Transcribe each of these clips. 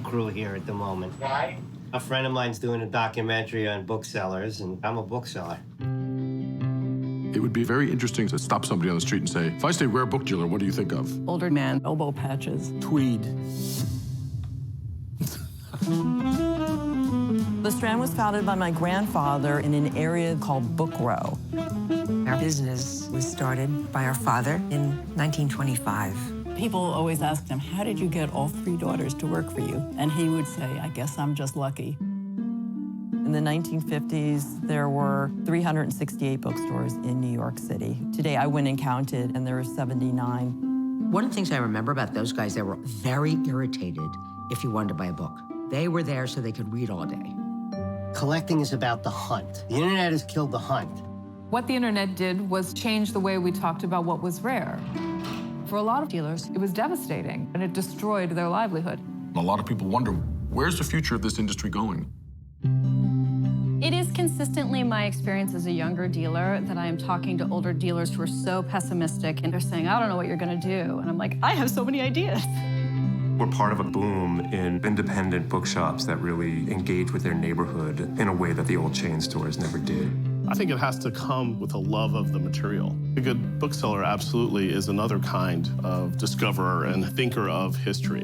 crew here at the moment. Why? A friend of mine's doing a documentary on booksellers, and I'm a bookseller. It would be very interesting to stop somebody on the street and say, if I say rare book dealer, what do you think of? Older man, elbow patches. Tweed. The Strand was founded by my grandfather in an area called Book Row. Our business was started by our father in 1925. People always asked him, how did you get all three daughters to work for you? And he would say, I guess I'm just lucky. In the 1950s, there were 368 bookstores in New York City. Today, I went and counted, and there are 79. One of the things I remember about those guys, they were very irritated if you wanted to buy a book. They were there so they could read all day. Collecting is about the hunt. The internet has killed the hunt. What the internet did was change the way we talked about what was rare. For a lot of dealers, it was devastating, and it destroyed their livelihood. A lot of people wonder, where's the future of this industry going? It is consistently my experience as a younger dealer that I am talking to older dealers who are so pessimistic, and they're saying, I don't know what you're gonna do. And I'm like, I have so many ideas. We're part of a boom in independent bookshops that really engage with their neighborhood in a way that the old chain stores never did. I think it has to come with a love of the material. A good bookseller absolutely is another kind of discoverer and thinker of history.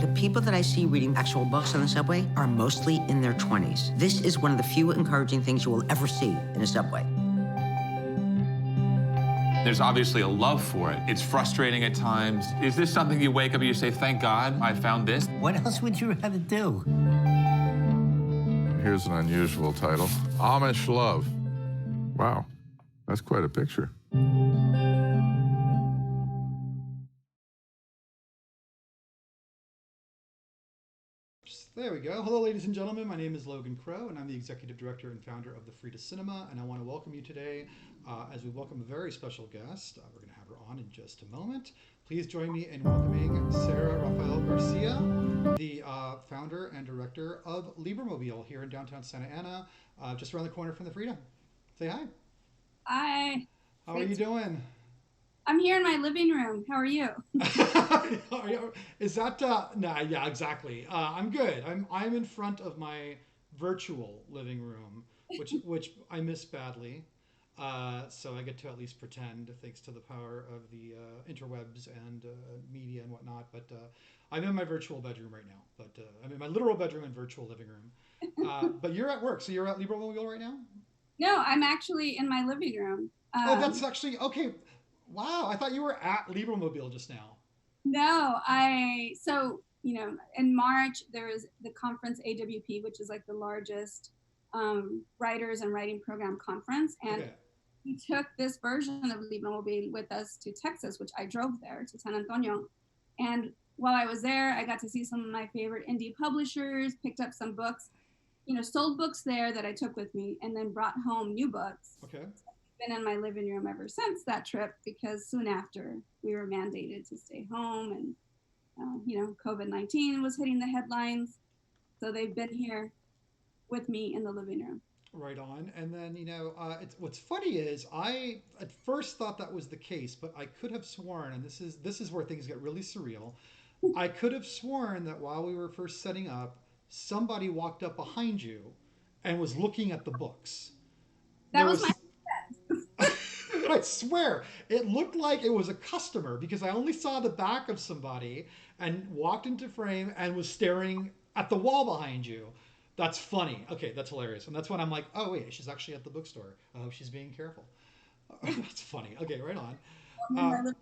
The people that I see reading actual books on the subway are mostly in their 20s. This is one of the few encouraging things you will ever see in a subway. There's obviously a love for it. It's frustrating at times. Is this something you wake up and you say, thank God I found this? What else would you rather do? Here's an unusual title, Amish Love. Wow, that's quite a picture. There we go. Hello, ladies and gentlemen. My name is Logan Crow, and I'm the executive director and founder of the Frida Cinema, and I want to welcome you today as we welcome a very special guest. We're going to have her on in just a moment. Please join me in welcoming Sarah Rafael García, the founder and director of LibroMobile here in downtown Santa Ana, just around the corner from the Frida. Say hi. Hi. How are you doing? I'm here in my living room. How are you? Is that nah? Yeah, exactly. I'm good. I'm in front of my virtual living room, which I miss badly. So I get to at least pretend, thanks to the power of the interwebs and media and whatnot. But I'm in my virtual bedroom right now. But I'm in my literal bedroom and virtual living room. But you're at work, so you're at LibroMobile right now? No, I'm actually in my living room. Oh, that's actually okay. Wow, I thought you were at LibroMobile just now. No, so, you know, in March, there is the conference AWP, which is like the largest writers and writing program conference. And we took this version of LibroMobile with us to Texas, which I drove there to San Antonio. And while I was there, I got to see some of my favorite indie publishers, picked up some books, you know, sold books there that I took with me, and then brought home new books. Okay. Been in my living room ever since that trip, because soon after we were mandated to stay home, and you know, COVID-19 was hitting the headlines, so they've been here with me in the living room. Right on. And then, you know, what's funny is I at first thought that was the case, but I could have sworn, and this is where things get really surreal, I could have sworn that while we were first setting up, somebody walked up behind you and was looking at the books. That was my I swear, it looked like it was a customer, because I only saw the back of somebody and walked into frame and was staring at the wall behind you. That's funny. Okay, that's hilarious. And that's when I'm like, oh, wait, she's actually at the bookstore. Oh, she's being careful. That's funny. Okay, right on.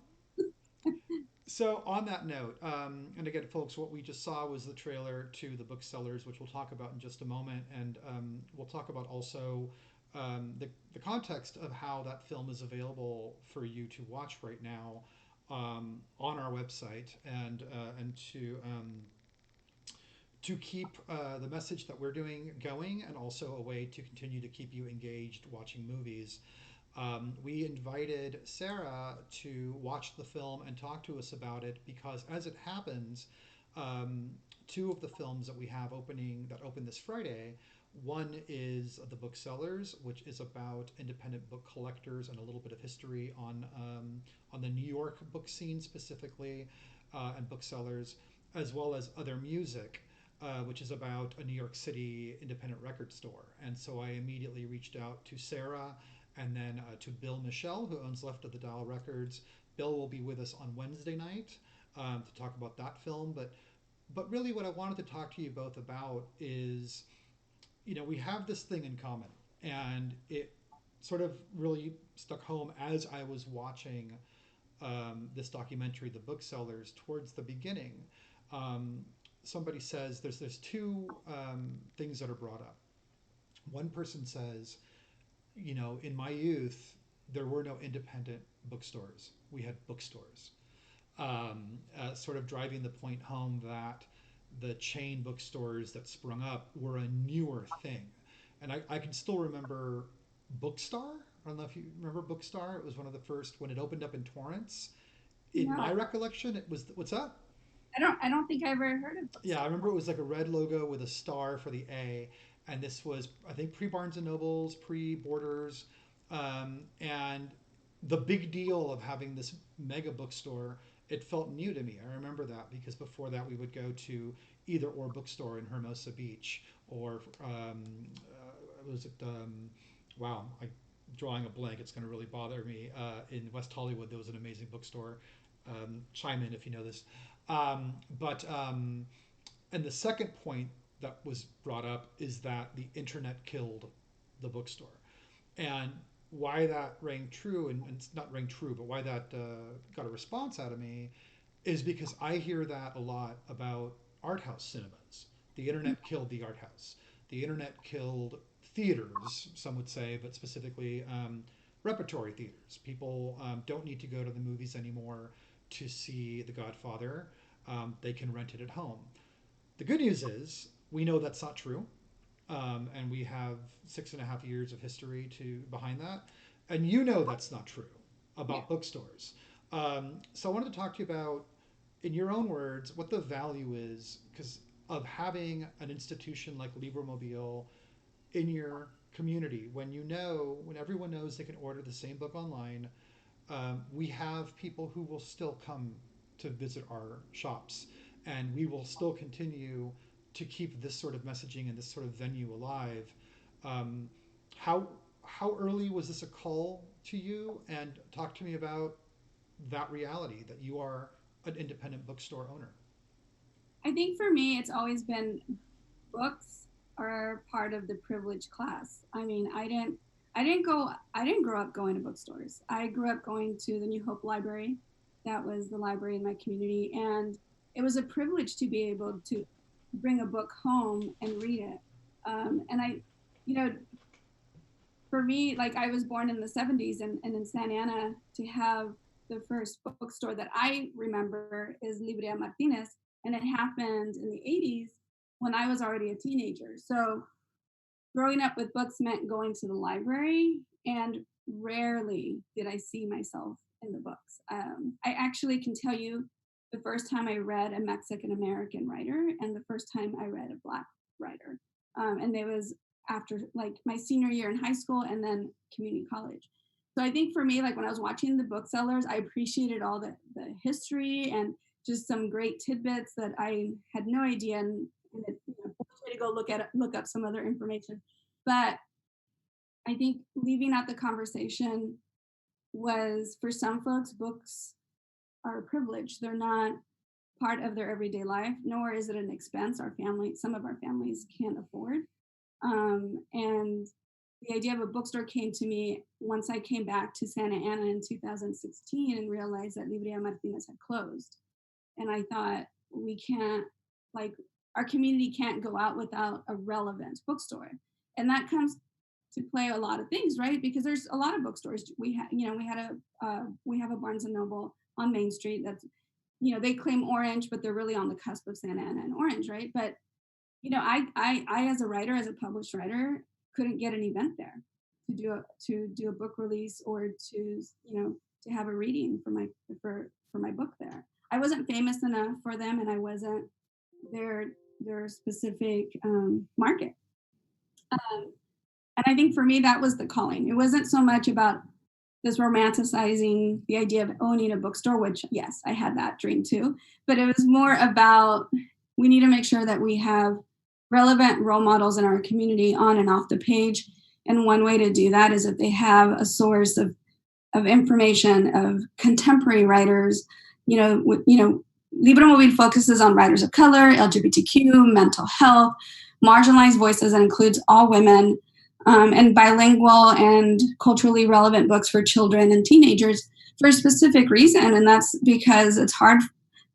So on that note, and again, folks, what we just saw was the trailer to the Booksellers, which we'll talk about in just a moment. And we'll talk about also the context of how that film is available for you to watch right now on our website, and to keep the message that we're doing going, and also a way to continue to keep you engaged watching movies. We invited Sarah to watch the film and talk to us about it, because as it happens, two of the films that we have that open this Friday, one is The Booksellers, which is about independent book collectors and a little bit of history on the New York book scene specifically, and booksellers, as well as Other Music, which is about a New York City independent record store. And so I immediately reached out to Sarah and then to Bill Michelle, who owns Left of the Dial Records. Bill will be with us on Wednesday night to talk about that film. But really what I wanted to talk to you both about is, we have this thing in common. And it sort of really stuck home as I was watching this documentary, The Booksellers, towards the beginning. Somebody says there's two things that are brought up. One person says, in my youth, there were no independent bookstores. We had bookstores. Sort of driving the point home that the chain bookstores that sprung up were a newer thing. And I can still remember Bookstar. I don't know if you remember Bookstar. It was one of the first, when it opened up in Torrance. In my recollection, it was, what's that? I don't think I ever heard of Bookstar. Yeah, I remember it was like a red logo with a star for the A. And this was, I think, pre-Barnes & Nobles, pre-Borders. And the big deal of having this mega bookstore, it felt new to me. I remember that because before that we would go to either or bookstore in Hermosa Beach, or was it, wow, I'm drawing a blank, it's going to really bother me. In West Hollywood, there was an amazing bookstore. Chime in if you know this. And the second point that was brought up is that the internet killed the bookstore. And why that rang true, and it's not rang true, but why that got a response out of me is because I hear that a lot about art house cinemas. The internet killed the art house. The internet killed theaters, some would say, but specifically repertory theaters. People don't need to go to the movies anymore to see The Godfather. They can rent it at home. The good news is we know that's not true. And we have 6.5 years of history behind that. And that's not true about bookstores. So I wanted to talk to you about, in your own words, what the value is of having an institution like LibroMobile in your community. When everyone knows they can order the same book online, we have people who will still come to visit our shops, and we will still continue to keep this sort of messaging and this sort of venue alive. How early was this a call to you? And talk to me about that reality that you are an independent bookstore owner. I think for me, it's always been books are part of the privileged class. I mean, I didn't grow up going to bookstores. I grew up going to the New Hope Library. That was the library in my community. And it was a privilege to be able to bring a book home and read it. And for me, like, I was born in the 70s, and in Santa Ana, to have the first bookstore that I remember is Librería Martinez. And it happened in the 80s when I was already a teenager. So growing up with books meant going to the library, and rarely did I see myself in the books. I actually can tell you the first time I read a Mexican American writer and the first time I read a Black writer. And it was after like my senior year in high school and then community college. So I think for me, like when I was watching the Booksellers, I appreciated all the history and just some great tidbits that I had no idea, and to go look up some other information. But I think leaving out the conversation was, for some folks, books are a privilege. They're not part of their everyday life, nor is it an expense some of our families can't afford. And the idea of a bookstore came to me once I came back to Santa Ana in 2016 and realized that Librería Martinez had closed. And I thought, we can't, like, our community can't go out without a relevant bookstore. And that comes to play a lot of things, right? Because there's a lot of bookstores. We have a Barnes and Noble on Main Street that's, they claim Orange, but they're really on the cusp of Santa Ana and Orange, right? But I as a writer, as a published writer, couldn't get an event there to do a book release or to have a reading for my book there. I wasn't famous enough for them, and I wasn't their specific market. And I think for me, that was the calling. It wasn't so much about this romanticizing the idea of owning a bookstore, which, yes, I had that dream too. But it was more about we need to make sure that we have relevant role models in our community on and off the page. And one way to do that is if they have a source of information of contemporary writers. LibroMobile focuses on writers of color, LGBTQ, mental health, marginalized voices, and includes all women, and bilingual and culturally relevant books for children and teenagers for a specific reason. And that's because it's hard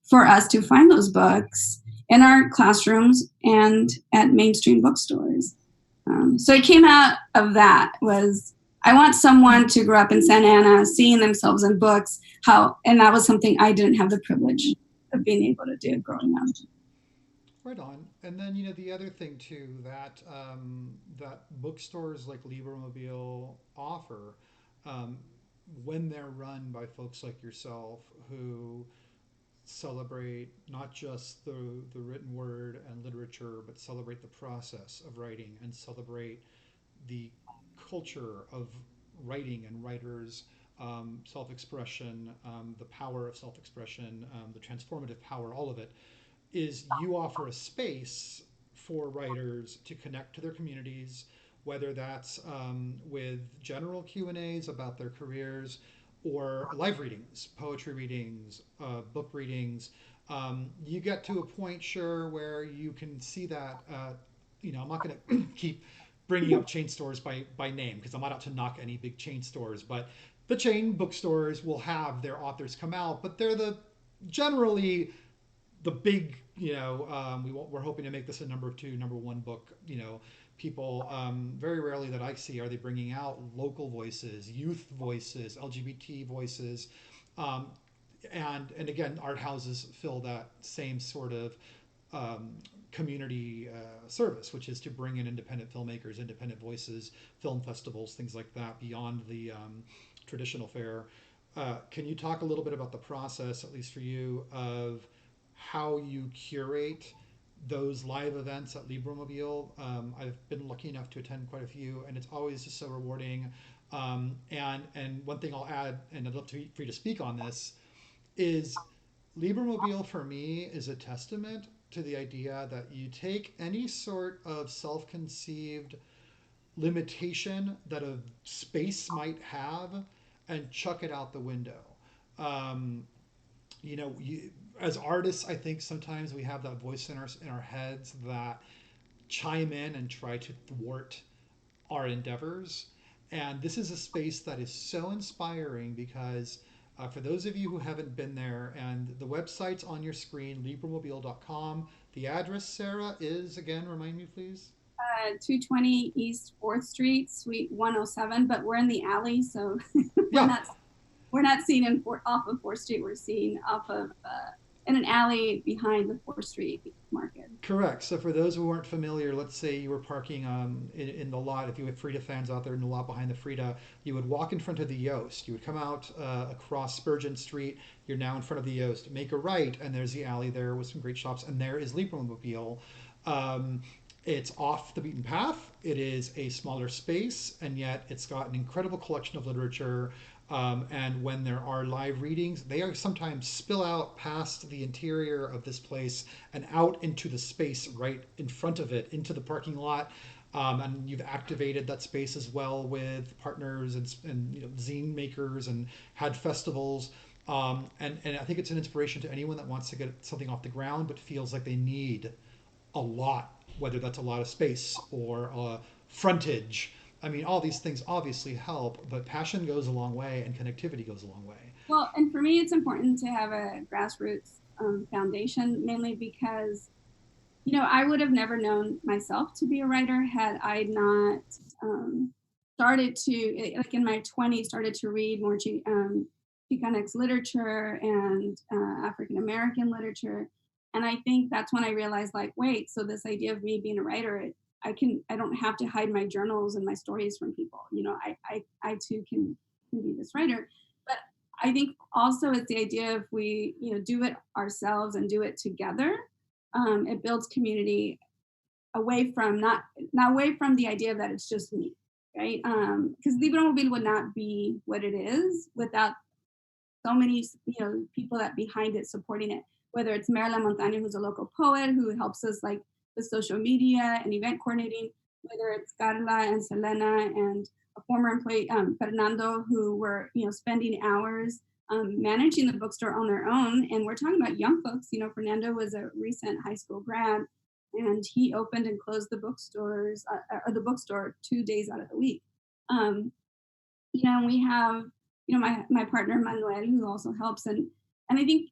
for us to find those books in our classrooms and at mainstream bookstores. So it came out of that was, I want someone to grow up in Santa Ana seeing themselves in books, and that was something I didn't have the privilege of being able to do growing up. Right on. And then, the other thing too that bookstores like LibroMobile offer, when they're run by folks like yourself who celebrate not just the written word and literature, but celebrate the process of writing and celebrate the culture of writing and writers, self-expression, the power of self-expression, the transformative power, all of it, is you offer a space for writers to connect to their communities, whether that's with general Q&As about their careers or live readings, poetry readings, book readings. You get to a point, sure, where you can see that, I'm not going to keep bringing up chain stores by name because I'm not out to knock any big chain stores, but the chain bookstores will have their authors come out, but they're generally the big, we're hoping to make this a number 2, number 1 book, people, very rarely that I see are they bringing out local voices, youth voices, LGBT voices, and again, art houses fill that same sort of community service, which is to bring in independent filmmakers, independent voices, film festivals, things like that beyond the traditional fare. Can you talk a little bit about the process, at least for you, of how you curate those live events at LibroMobile? I've been lucky enough to attend quite a few, and it's always just so rewarding. And one thing I'll add, and I'd love for you to speak on this, is LibroMobile for me is a testament to the idea that you take any sort of self-conceived limitation that a space might have and chuck it out the window. As artists, I think sometimes we have that voice in our heads that chime in and try to thwart our endeavors. And this is a space that is so inspiring because for those of you who haven't been there, and the website's on your screen, libromobile.com. The address, Sarah, is, again, remind me, please. 220 East 4th Street, Suite 107, but we're in the alley, so we're not seen off of 4th Street. We're seen off of in an alley behind the 4th Street Market. Correct. So for those who aren't familiar, let's say you were parking in the lot. If you have Frida fans out there in the lot behind the Frida, you would walk in front of the Yoast. You would come out across Spurgeon Street. You're now in front of the Yoast. Make a right, and there's the alley there with some great shops, and there is LibroMobile. It's off the beaten path. It is a smaller space, and yet it's got an incredible collection of literature. And when there are live readings, they are sometimes spill out past the interior of this place and out into the space right in front of it, into the parking lot. And you've activated that space as well with partners and zine makers and had festivals. And I think it's an inspiration to anyone that wants to get something off the ground but feels like they need a lot, whether that's a lot of space or frontage. I mean, all these things obviously help, but passion goes a long way and connectivity goes a long way. Well, and for me, it's important to have a grassroots foundation, mainly because, I would have never known myself to be a writer had I not started to, like in my 20s, started to read more Chicanx literature and African-American literature. And I think that's when I realized, like, wait, so this idea of me being a writer, I don't have to hide my journals and my stories from people. I too can be this writer. But I think also it's the idea if we, do it ourselves and do it together, it builds community away from not away from the idea that it's just me, right? Because LibroMobile would not be what it is without so many, people that behind it supporting it. whether it's Marilyn Montaño, who's a local poet who helps us like with social media and event coordinating, whether it's Carla and Selena and a former employee, Fernando, who were, spending hours managing the bookstore on their own. And we're talking about young folks. Fernando was a recent high school grad, and he opened and closed the bookstores, or the bookstore 2 days out of the week. We have, my partner Manuel, who also helps, and I think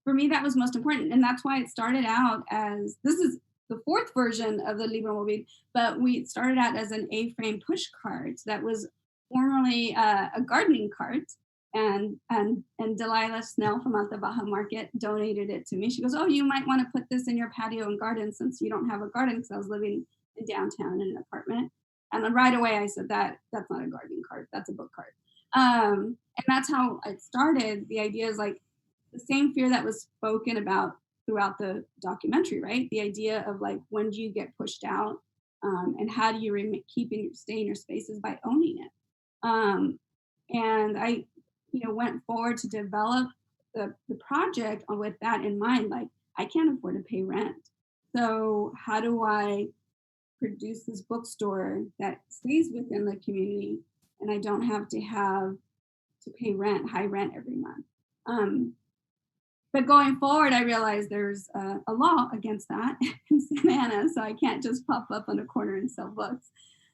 for me that was most important, and that's why it started out as, this is the fourth version of the LibroMobile, but we started out as an A-frame push cart that was formerly a gardening cart, and Delilah Snell from Alta Baja Market donated it to me. She goes, "Oh, you might want to put this in your patio and garden since you don't have a garden," because I was living in downtown in an apartment. And then right away I said, that's not a gardening cart, that's a book cart. And that's how it started. The idea is like the same fear that was spoken about throughout the documentary, right? The idea of like, when do you get pushed out, and how do you stay in your spaces by owning it? And I, went forward to develop the project with that in mind. Like, I can't afford to pay rent, so how do I produce this bookstore that stays within the community, and I don't have to pay high rent every month? But going forward, I realized there's a law against that in Santa Ana, so I can't just pop up on a corner and sell books.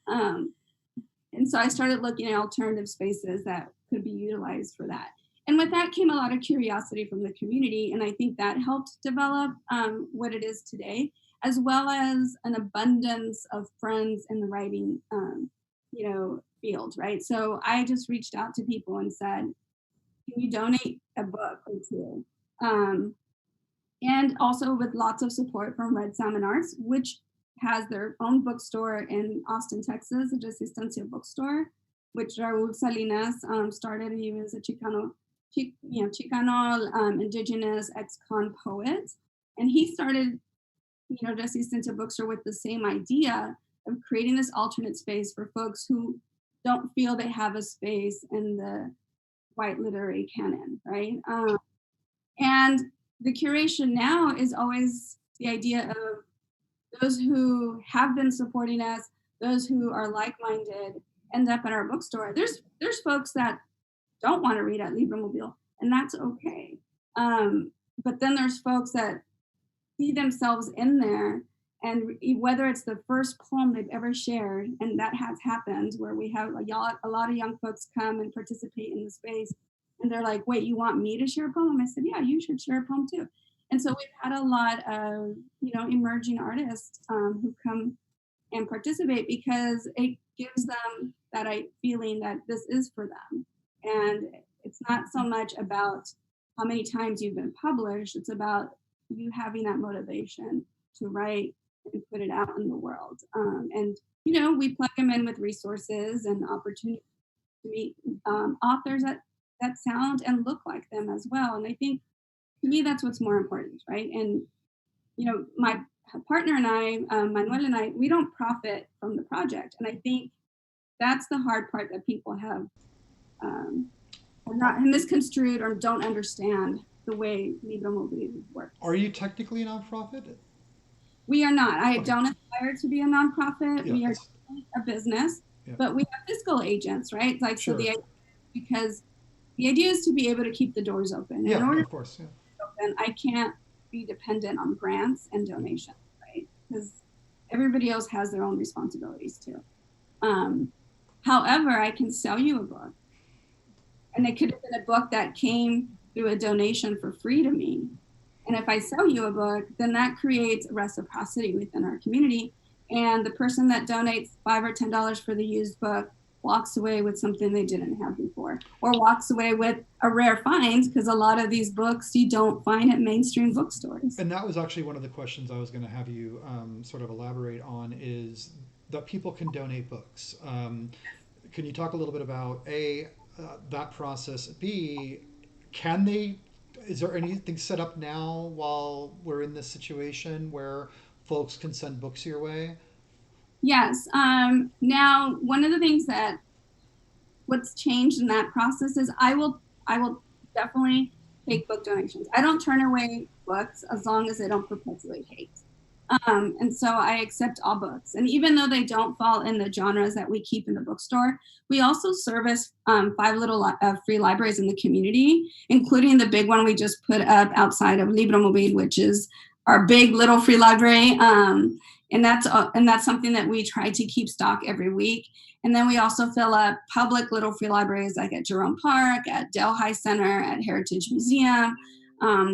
And so I started looking at alternative spaces that could be utilized for that. And with that came a lot of curiosity from the community, and I think that helped develop what it is today, as well as an abundance of friends in the writing, field, right? So I just reached out to people and said, "Can you donate a book or two?" And also with lots of support from Red Salmon Arts, which has their own bookstore in Austin, Texas, a Resistencia bookstore, which Raúl Salinas started. He was a Chicano, indigenous ex-con poet. And he started, Resistencia bookstore with the same idea of creating this alternate space for folks who don't feel they have a space in the white literary canon, right? And the curation now is always the idea of those who have been supporting us, those who are like-minded, end up at our bookstore. There's folks that don't want to read at LibroMobile, and that's okay. But then there's folks that see themselves in there, and whether it's the first poem they've ever shared, and that has happened, where we have a lot of young folks come and participate in the space, and they're like, "Wait, you want me to share a poem?" I said, "Yeah, you should share a poem too." And so we've had a lot of, emerging artists who come and participate, because it gives them that feeling that this is for them. And it's not so much about how many times you've been published, it's about you having that motivation to write and put it out in the world. And we plug them in with resources and opportunities to meet authors that sound and look like them as well. And I think, to me, that's what's more important, right? And my partner and I, Manuel and I, we don't profit from the project, and I think that's the hard part that people have not misconstrued or don't understand the way LibroMobile works. Are you technically a nonprofit? We are not. I don't aspire to be a nonprofit. Yeah, we are a business, but we have fiscal agents, right? Like, so because the idea is to be able to keep the doors open. Yeah, in order of course. Yeah. And I can't be dependent on grants and donations, right? Because everybody else has their own responsibilities too. However, I can sell you a book, and it could have been a book that came through a donation for free to me. And if I sell you a book, then that creates reciprocity within our community. And the person that donates $5 or $10 for the used book walks away with something they didn't have before, or walks away with a rare find, because a lot of these books you don't find at mainstream bookstores. And that was actually one of the questions I was going to have you sort of elaborate on, is that people can donate books. Can you talk a little bit about that process? B, is there anything set up now while we're in this situation where folks can send books your way? Yes. Now, one of the things what's changed in that process is I will definitely take book donations. I don't turn away books as long as they don't perpetuate hate. And so I accept all books. And even though they don't fall in the genres that we keep in the bookstore, we also service 5 little free libraries in the community, including the big one we just put up outside of LibroMobile, which is our big little free library. And that's something that we try to keep stock every week. And then we also fill up public little free libraries like at Jerome Park, at Delhi Center, at Heritage Museum.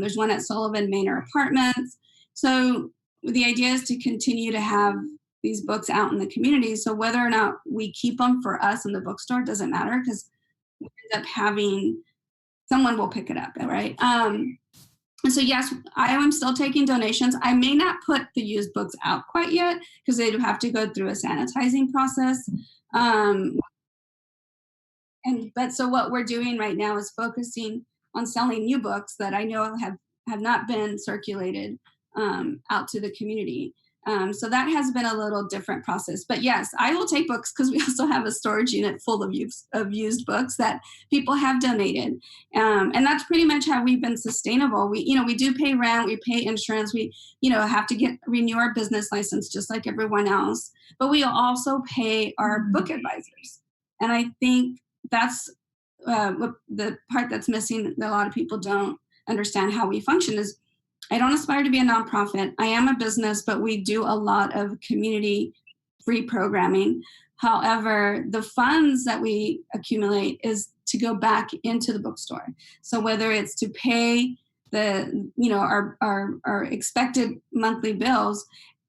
There's one at Sullivan Manor Apartments. So the idea is to continue to have these books out in the community. So whether or not we keep them for us in the bookstore doesn't matter, because we end up having someone will pick it up, right? And so yes, I am still taking donations. I may not put the used books out quite yet because they do have to go through a sanitizing process. But so what we're doing right now is focusing on selling new books that I know have not been circulated out to the community. So that has been a little different process. But yes, I will take books because we also have a storage unit full of used books that people have donated. And that's pretty much how we've been sustainable. We do pay rent, we pay insurance, we have to renew our business license just like everyone else. But we also pay our book advisors. And I think that's the part that's missing that a lot of people don't understand how we function is I don't aspire to be a nonprofit. I am a business, but we do a lot of community free programming. However, the funds that we accumulate is to go back into the bookstore. So whether it's to pay our expected monthly bills,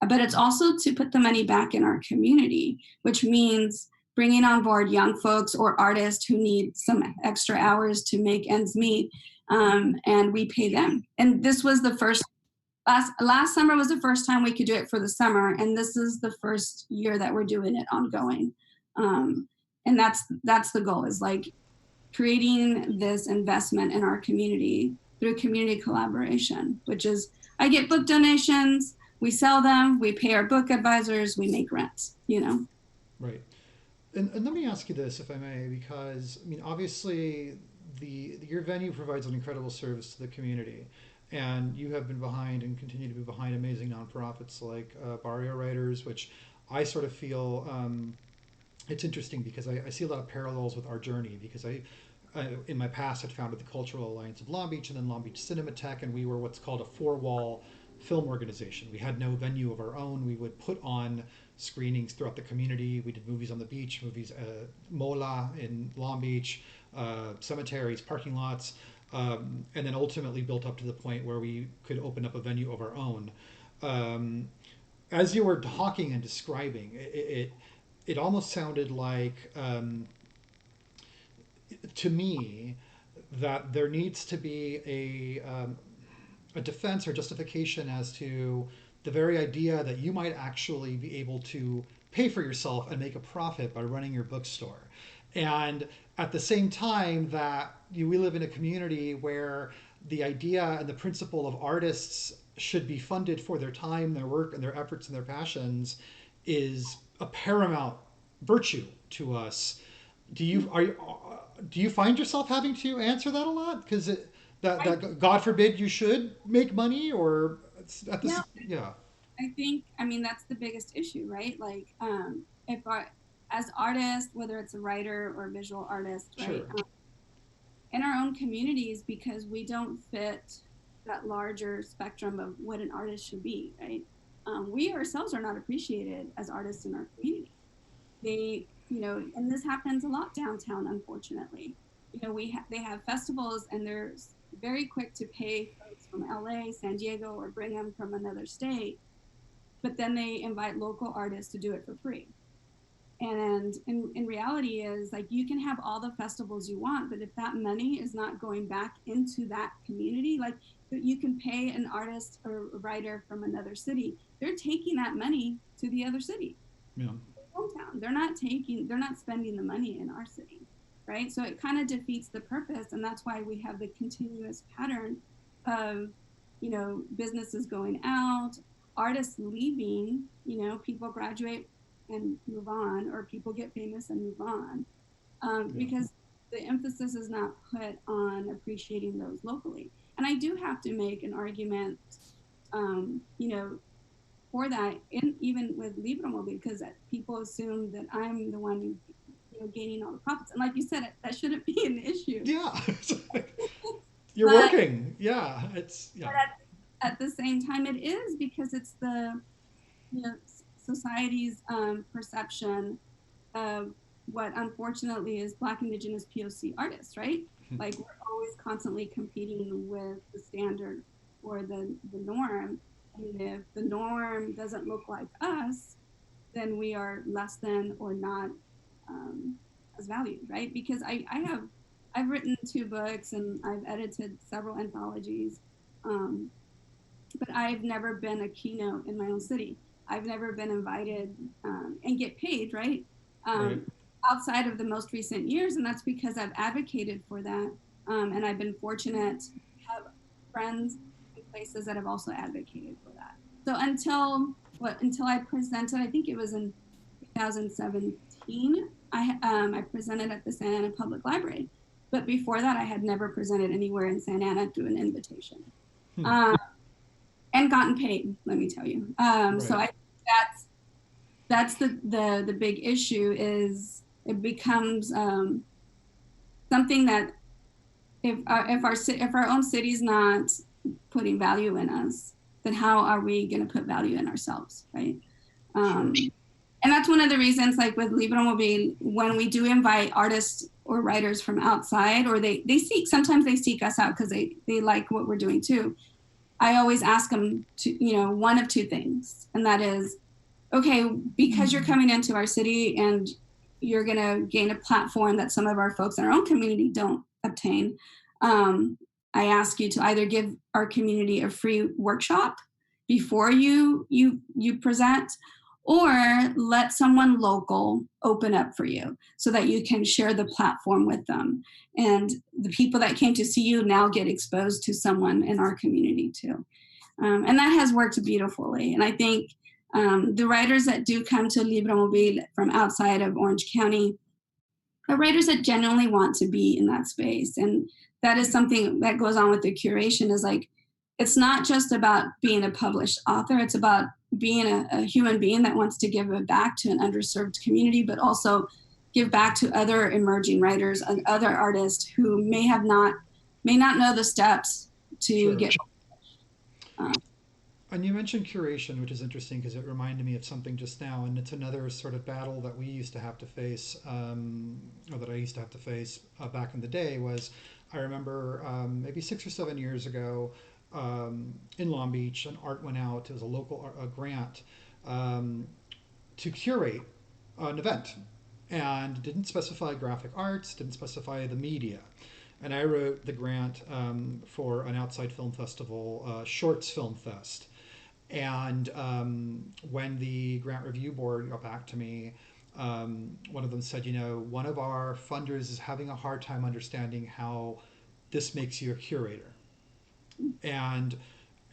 but it's also to put the money back in our community, which means bringing on board young folks or artists who need some extra hours to make ends meet. And we pay them. And this was the first, last summer was the first time we could do it for the summer. And this is the first year that we're doing it ongoing. And that's the goal, is like creating this investment in our community through community collaboration, which is I get book donations, we sell them, we pay our book advisors, we make rent, Right. And let me ask you this, if I may, because obviously your venue provides an incredible service to the community, and you have been behind and continue to be behind amazing nonprofits like Barrio Writers, which I sort of feel it's interesting because I see a lot of parallels with our journey, because I in my past had founded the Cultural Alliance of Long Beach and then Long Beach Cinematheque, and we were what's called a 4-wall film organization. We had no venue of our own. We would put on screenings throughout the community. We did movies on the beach, movies Mola in Long Beach, cemeteries, parking lots, and then ultimately built up to the point where we could open up a venue of our own. As you were talking and describing, it almost sounded like, to me, that there needs to be a defense or justification as to the very idea that you might actually be able to pay for yourself and make a profit by running your bookstore. And at the same time that we live in a community where the idea and the principle of artists should be funded for their time, their work, and their efforts and their passions is a paramount virtue to us. Do you find yourself having to answer that a lot? Because that God forbid you should make money, or at this, yeah. I think, that's the biggest issue, right? Like, as artists, whether it's a writer or a visual artist, right? Sure. In our own communities, because we don't fit that larger spectrum of what an artist should be, right? We ourselves are not appreciated as artists in our community. And this happens a lot downtown, unfortunately. They have festivals, and they're very quick to pay folks from LA, San Diego, or bring them from another state, but then they invite local artists to do it for free. And in reality is, like, you can have all the festivals you want, but if that money is not going back into that community, like, you can pay an artist or a writer from another city, they're taking that money to the other city. Yeah. Hometown. They're not spending the money in our city, right? So it kind of defeats the purpose, and that's why we have the continuous pattern of, businesses going out, artists leaving, people graduate and move on, or people get famous and move on, because the emphasis is not put on appreciating those locally. And I do have to make an argument, you know, for that, even with LibroMobile, because people assume that I'm the one, you know, gaining all the profits. And like you said, that shouldn't be an issue. Yeah. You're working. Yeah. It's, yeah. But at the same time, it is, because it's the, you know, society's perception of what unfortunately is Black, Indigenous, POC artists, right? Like, we're always constantly competing with the standard or the norm. And if the norm doesn't look like us, then we are less than or not as valued, right? Because I've written 2 books and I've edited several anthologies, but I've never been a keynote in my own city. I've never been invited and get paid, right? Outside of the most recent years, and that's because I've advocated for that, and I've been fortunate to have friends in places that have also advocated for that. So until I presented, I think it was in 2017, I presented at the Santa Ana Public Library, but before that I had never presented anywhere in Santa Ana through an invitation, and gotten paid, let me tell you. So I that's the big issue, is it becomes something that if our own city's not putting value in us, then how are we going to put value in ourselves, right? And that's one of the reasons, like with LibroMobile, when we do invite artists or writers from outside, or sometimes they seek us out because they like what we're doing too. I always ask them to, you know, one of 2 things, and that is, okay, because you're coming into our city and you're going to gain a platform that some of our folks in our own community don't obtain, I ask you to either give our community a free workshop before you present, or let someone local open up for you so that you can share the platform with them. And the people that came to see you now get exposed to someone in our community too. And that has worked beautifully. And I think the writers that do come to LibroMobile from outside of Orange County are writers that genuinely want to be in that space. And that is something that goes on with the curation, is like, it's not just about being a published author, it's about being a human being that wants to give back to an underserved community, but also give back to other emerging writers and other artists who may not know the steps to get. And you mentioned curation, which is interesting because it reminded me of something just now, and it's another sort of battle that we used to have to face, or that I used to have to face back in the day. Was, I remember maybe 6 or 7 years ago, in Long Beach, an art went out. It was a local grant to curate an event, and didn't specify graphic arts, didn't specify the media. And I wrote the grant for an outside film festival, Shorts Film Fest. And when the grant review board got back to me, one of them said, you know, one of our funders is having a hard time understanding how this makes you a curator. And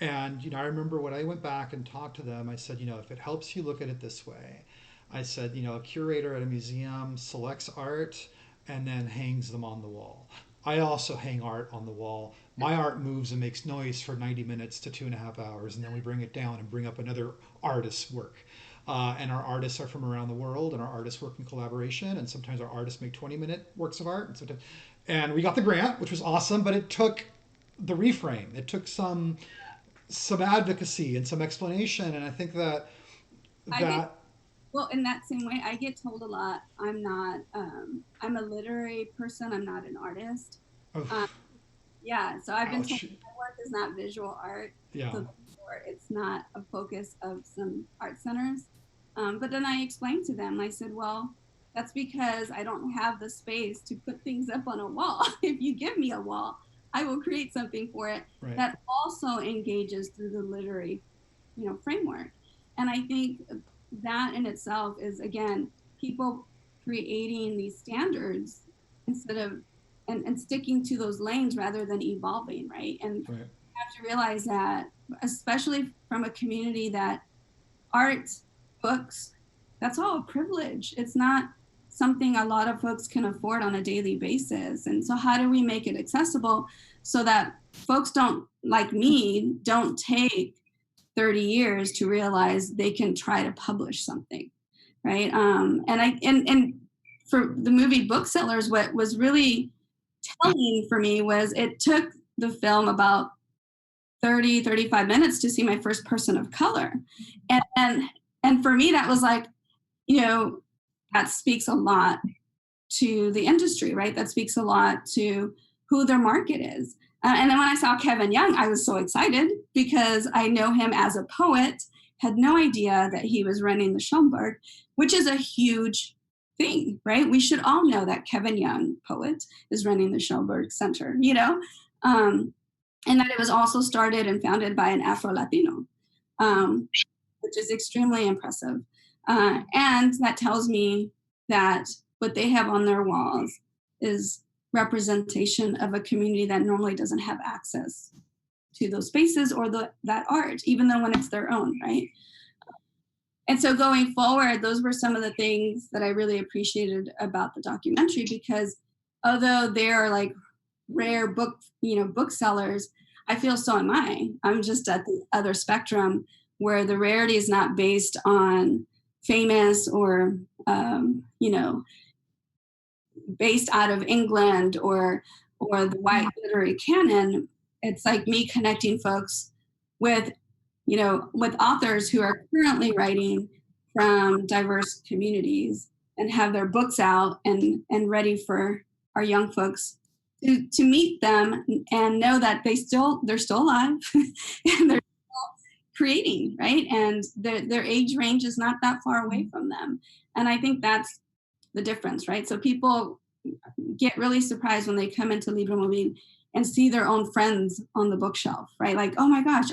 you know, I remember when I went back and talked to them, I said, you know, if it helps you look at it this way, I said, you know, a curator at a museum selects art and then hangs them on the wall. I also hang art on the wall. My art moves and makes noise for 90 minutes to 2.5 hours, and then we bring it down and bring up another artist's work. And our artists are from around the world, and our artists work in collaboration, and sometimes our artists make 20-minute works of art. And we got the grant, which was awesome, but it took the reframe. It took some advocacy and some explanation, and I think that well, in that same way, I get told a lot, I'm a literary person, I'm not an artist. Yeah, so I've been told my work is not visual art, so therefore it's not a focus of some art centers. But then I explained to them, I said, well, that's because I don't have the space to put things up on a wall. If you give me a wall, I will create something for it that also engages through the literary, you know, framework. And I think that in itself is, again, people creating these standards instead of and sticking to those lanes rather than evolving, right? And you have to realize that, especially from a community that art, books, that's all a privilege. It's not something a lot of folks can afford on a daily basis. And so how do we make it accessible so that folks don't, like me, don't take 30 years to realize they can try to publish something, right? And for the movie Booksellers, what was really telling for me was it took the film about 30, 35 minutes to see my first person of color. And for me, that was like, that speaks a lot to the industry, right? That speaks a lot to who their market is. And then when I saw Kevin Young, I was so excited because I know him as a poet, had no idea that he was running the Schomburg, which is a huge thing, right? We should all know that Kevin Young, poet, is running the Schomburg Center, and that it was also started and founded by an Afro-Latino, which is extremely impressive. And that tells me that what they have on their walls is representation of a community that normally doesn't have access to those spaces or that art, even though when it's their own, right? And so going forward, those were some of the things that I really appreciated about the documentary, because although they're like rare booksellers, I feel so am I. I'm just at the other spectrum where the rarity is not based on famous or, based out of England or the white literary canon. It's like me connecting folks with authors who are currently writing from diverse communities and have their books out and ready for our young folks to meet them and know that they're still alive and they're still creating, right? And their age range is not that far away from them. And I think that's the difference, right? So people get really surprised when they come into LibroMobile and see their own friends on the bookshelf, right? Like, oh my gosh,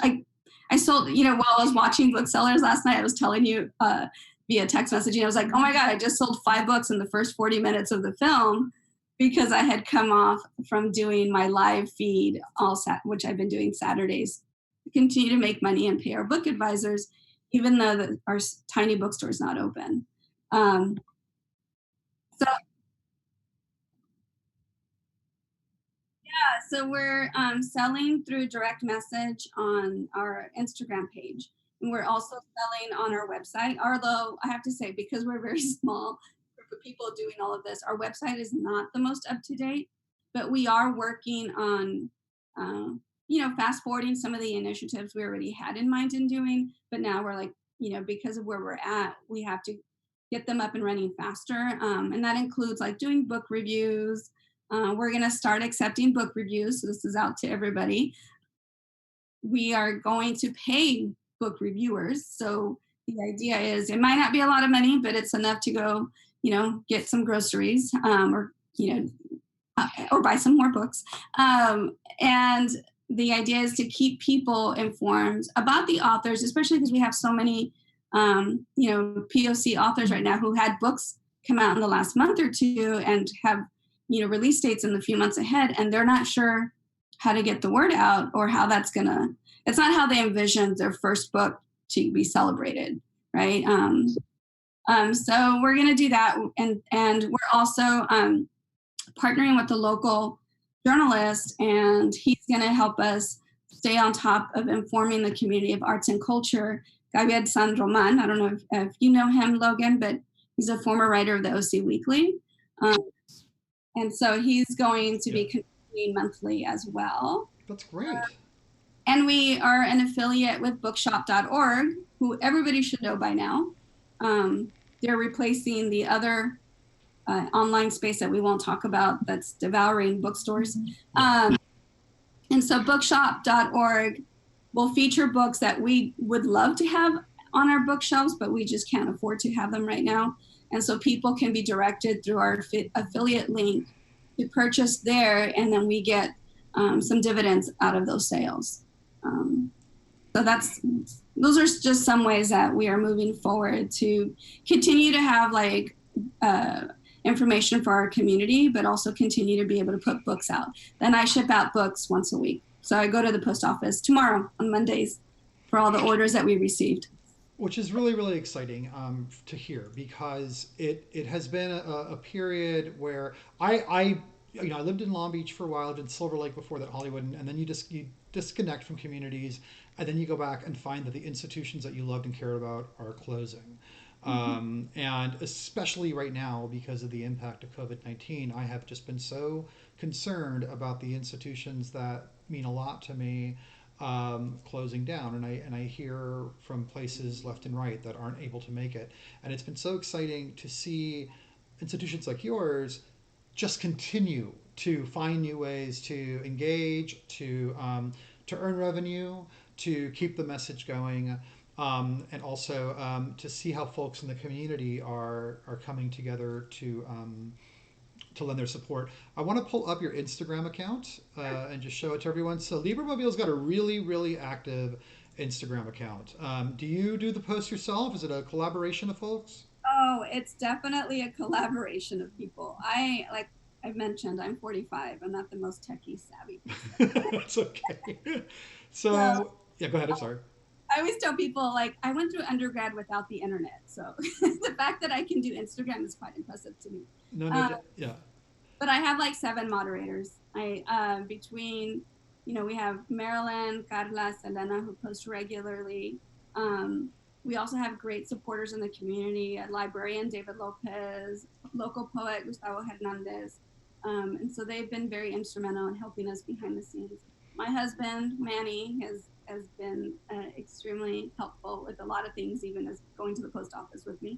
I sold, while I was watching Booksellers last night, I was telling you via text messaging, I was like, oh my God, I just sold 5 books in the first 40 minutes of the film because I had come off from doing my live feed, which I've been doing Saturdays, to continue to make money and pay our book advisors, even though our tiny bookstore is not open. So we're selling through direct message on our Instagram page. And we're also selling on our website, although I have to say, because we're a very small group of people doing all of this, our website is not the most up to date, but we are working on, fast forwarding some of the initiatives we already had in mind in doing, but now we're like, because of where we're at, we have to get them up and running faster. And that includes like doing book reviews. We're going to start accepting book reviews. So this is out to everybody. We are going to pay book reviewers. So the idea is it might not be a lot of money, but it's enough to go, get some groceries or buy some more books. And the idea is to keep people informed about the authors, especially because we have so many, POC authors right now who had books come out in the last month or two and have release dates in the few months ahead, and they're not sure how to get the word out or how it's not how they envisioned their first book to be celebrated, right? So we're going to do that. And we're also partnering with the local journalist, and he's going to help us stay on top of informing the community of arts and culture. Gabriel Sandroman, I don't know if you know him, Logan, but he's a former writer of the OC Weekly. And so he's going to be contributing monthly as well. That's great. And we are an affiliate with bookshop.org, who everybody should know by now. They're replacing the other online space that we won't talk about that's devouring bookstores. And so bookshop.org will feature books that we would love to have on our bookshelves, but we just can't afford to have them right now. And so people can be directed through our affiliate link to purchase there, and then we get some dividends out of those sales. So those are just some ways that we are moving forward to continue to have information for our community, but also continue to be able to put books out. Then I ship out books once a week. So I go to the post office tomorrow on Mondays for all the orders that we received. which is really, really exciting to hear, because it has been a period where I lived in Long Beach for a while, did Silver Lake before that, Hollywood, and then you disconnect from communities, and then you go back and find that the institutions that you loved and cared about are closing. And especially right now, because of the impact of COVID-19, I have just been so concerned about the institutions that mean a lot to me closing down, and I hear from places left and right that aren't able to make it, and it's been so exciting to see institutions like yours just continue to find new ways to engage, to earn revenue, to keep the message going, and also to see how folks in the community are coming together to lend their support. I want to pull up your Instagram account and just show it to everyone. So LibroMobile's got a really, really active Instagram account. Do you do the post yourself? Is it a collaboration of folks? Oh, it's definitely a collaboration of people. Like I mentioned, I'm 45. I'm not the most techie savvy person. That's okay. So yeah, go ahead. I'm sorry. I always tell people, like, I went through undergrad without the internet, so the fact that I can do Instagram is quite impressive to me. Yeah. But I have like 7 moderators. Between, we have Marilyn, Carla, Selena, who post regularly. We also have great supporters in the community, a librarian, David Lopez, local poet, Gustavo Hernandez. And so they've been very instrumental in helping us behind the scenes. My husband, Manny, has been extremely helpful with a lot of things, even as going to the post office with me.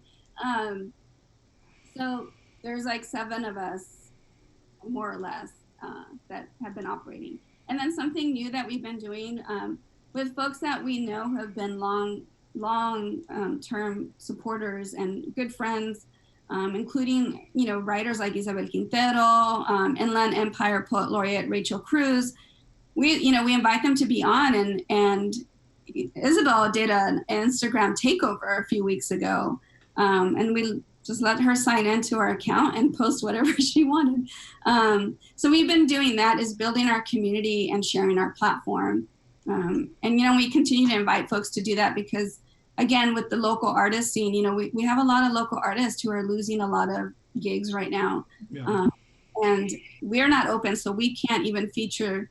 So there's like 7 of us, more or less, that have been operating. And then something new that we've been doing with folks that we know who have been long-term supporters and good friends, including writers like Isabel Quintero, Inland Empire poet laureate Rachel Cruz. We invite them to be on, and Isabel did an Instagram takeover a few weeks ago, and we just let her sign into our account and post whatever she wanted. So we've been doing that, is building our community and sharing our platform. And we continue to invite folks to do that because, again, with the local artist scene, we have a lot of local artists who are losing a lot of gigs right now. Yeah. And we're not open, so we can't even feature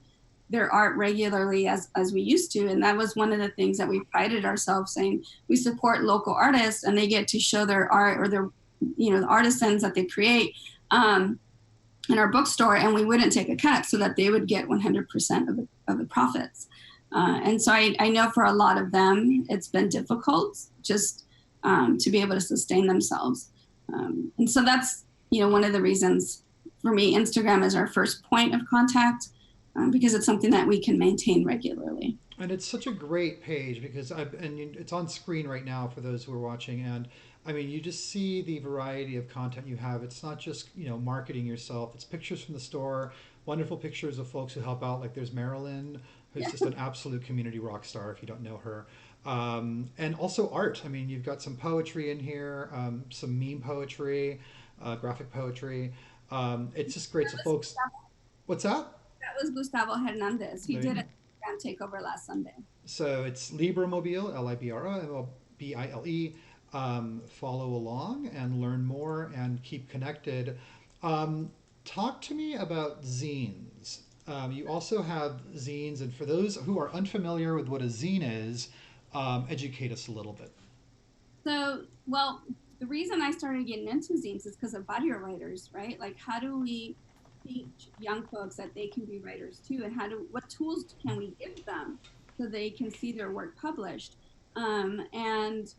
their art regularly as we used to. And that was one of the things that we prided ourselves saying, we support local artists and they get to show their art or their, the artisans that they create in our bookstore, and we wouldn't take a cut so that they would get 100% of the profits. And so I know for a lot of them, it's been difficult just to be able to sustain themselves. And so that's, one of the reasons for me, Instagram is our first point of contact, because it's something that we can maintain regularly. And it's such a great page because it's on screen right now for those who are watching. And I mean, you just see the variety of content you have. It's not just, marketing yourself. It's pictures from the store, wonderful pictures of folks who help out. Like there's Marilyn, who's just an absolute community rock star if you don't know her. And also art. I mean, you've got some poetry in here, some meme poetry, graphic poetry. It's just great. So folks, what's that? That was Gustavo Hernandez. He did a takeover last Sunday. So it's LibroMobile, LibroMobile. Follow along and learn more and keep connected. Talk to me about zines. You also have zines, and for those who are unfamiliar with what a zine is, educate us a little bit. So, well, the reason I started getting into zines is because of body writers, right? Like, how do we teach young folks that they can be writers too, and what tools can we give them so they can see their work published? And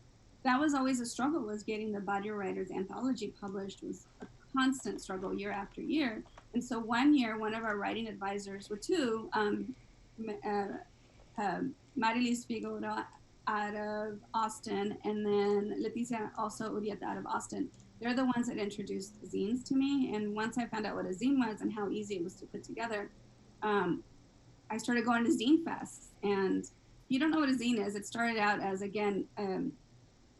that was always a struggle, was getting the Body Writers anthology published was a constant struggle year after year. And so one year, one of our writing advisors, were 2, Marilis Figueroa out of Austin, and then Leticia also Urieta out of Austin. They're the ones that introduced zines to me. And once I found out what a zine was and how easy it was to put together, I started going to zine fests. And if you don't know what a zine is, it started out as, again,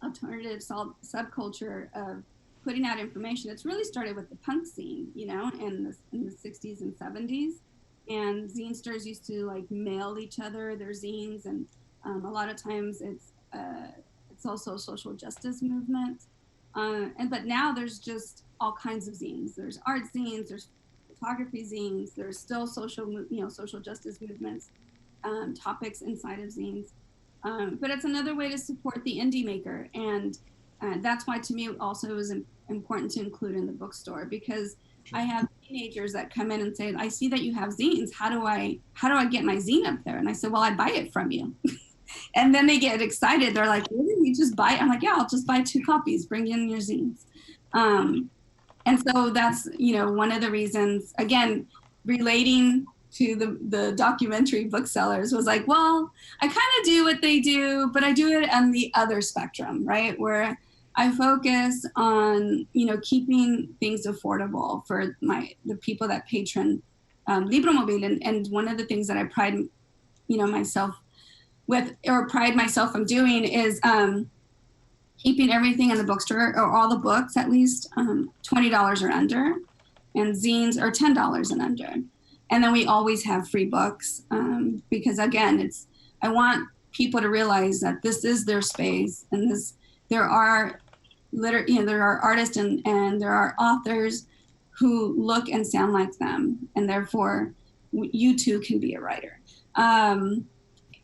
alternative subculture of putting out information. It's really started with the punk scene, in the 60s and 70s. And zinesters used to like mail each other their zines, and a lot of times it's It's also a social justice movement. But now there's just all kinds of zines. There's art zines, there's photography zines, there's still social justice movements, topics inside of zines. But it's another way to support the indie maker. And that's why to me it also is important to include in the bookstore, because I have teenagers that come in and say, I see that you have zines. How do I get my zine up there? And I said, well, I buy it from you. And then they get excited. They're like, really? You just buy it? I'm like, yeah, I'll just buy 2 copies. Bring in your zines. And so that's, one of the reasons, again, relating to the documentary Booksellers was like, well, I kind of do what they do, but I do it on the other spectrum, right? Where I focus on, keeping things affordable for the people that patron LibroMobile. And one of the things that I pride myself on doing is keeping everything in the bookstore, or all the books at least, $20 or under, and zines are $10 and under. And then we always have free books, because again, I want people to realize that this is their space, and there are artists and there are authors who look and sound like them, and therefore you too can be a writer.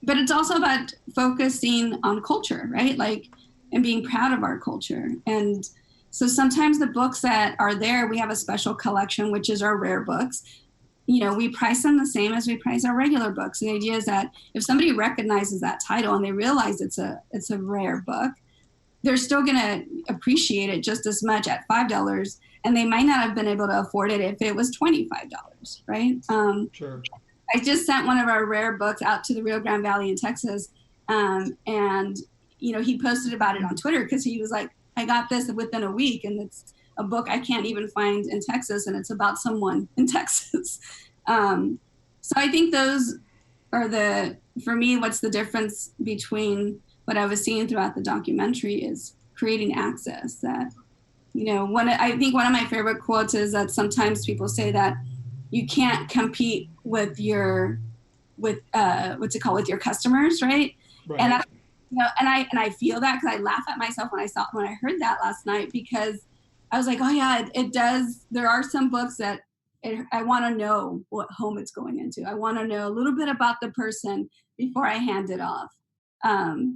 But it's also about focusing on culture, right? And being proud of our culture. And so sometimes the books that are there, we have a special collection, which is our rare books. We price them the same as we price our regular books. The idea is that if somebody recognizes that title and they realize it's a rare book, they're still going to appreciate it just as much at $5, and they might not have been able to afford it if it was $25, right? Sure. I just sent one of our rare books out to the Rio Grande Valley in Texas, and he posted about it on Twitter because he was like, I got this within a week, and it's a book I can't even find in Texas, and it's about someone in Texas. So I think those are for me, what's the difference between what I was seeing throughout the documentary is creating access. That, I think one of my favorite quotes is that sometimes people say that you can't compete with your customers, right? Right. And I feel that because I laugh at myself when I heard that last night, because I was like, oh yeah, it does. There are some books that I want to know what home it's going into. I want to know a little bit about the person before I hand it off,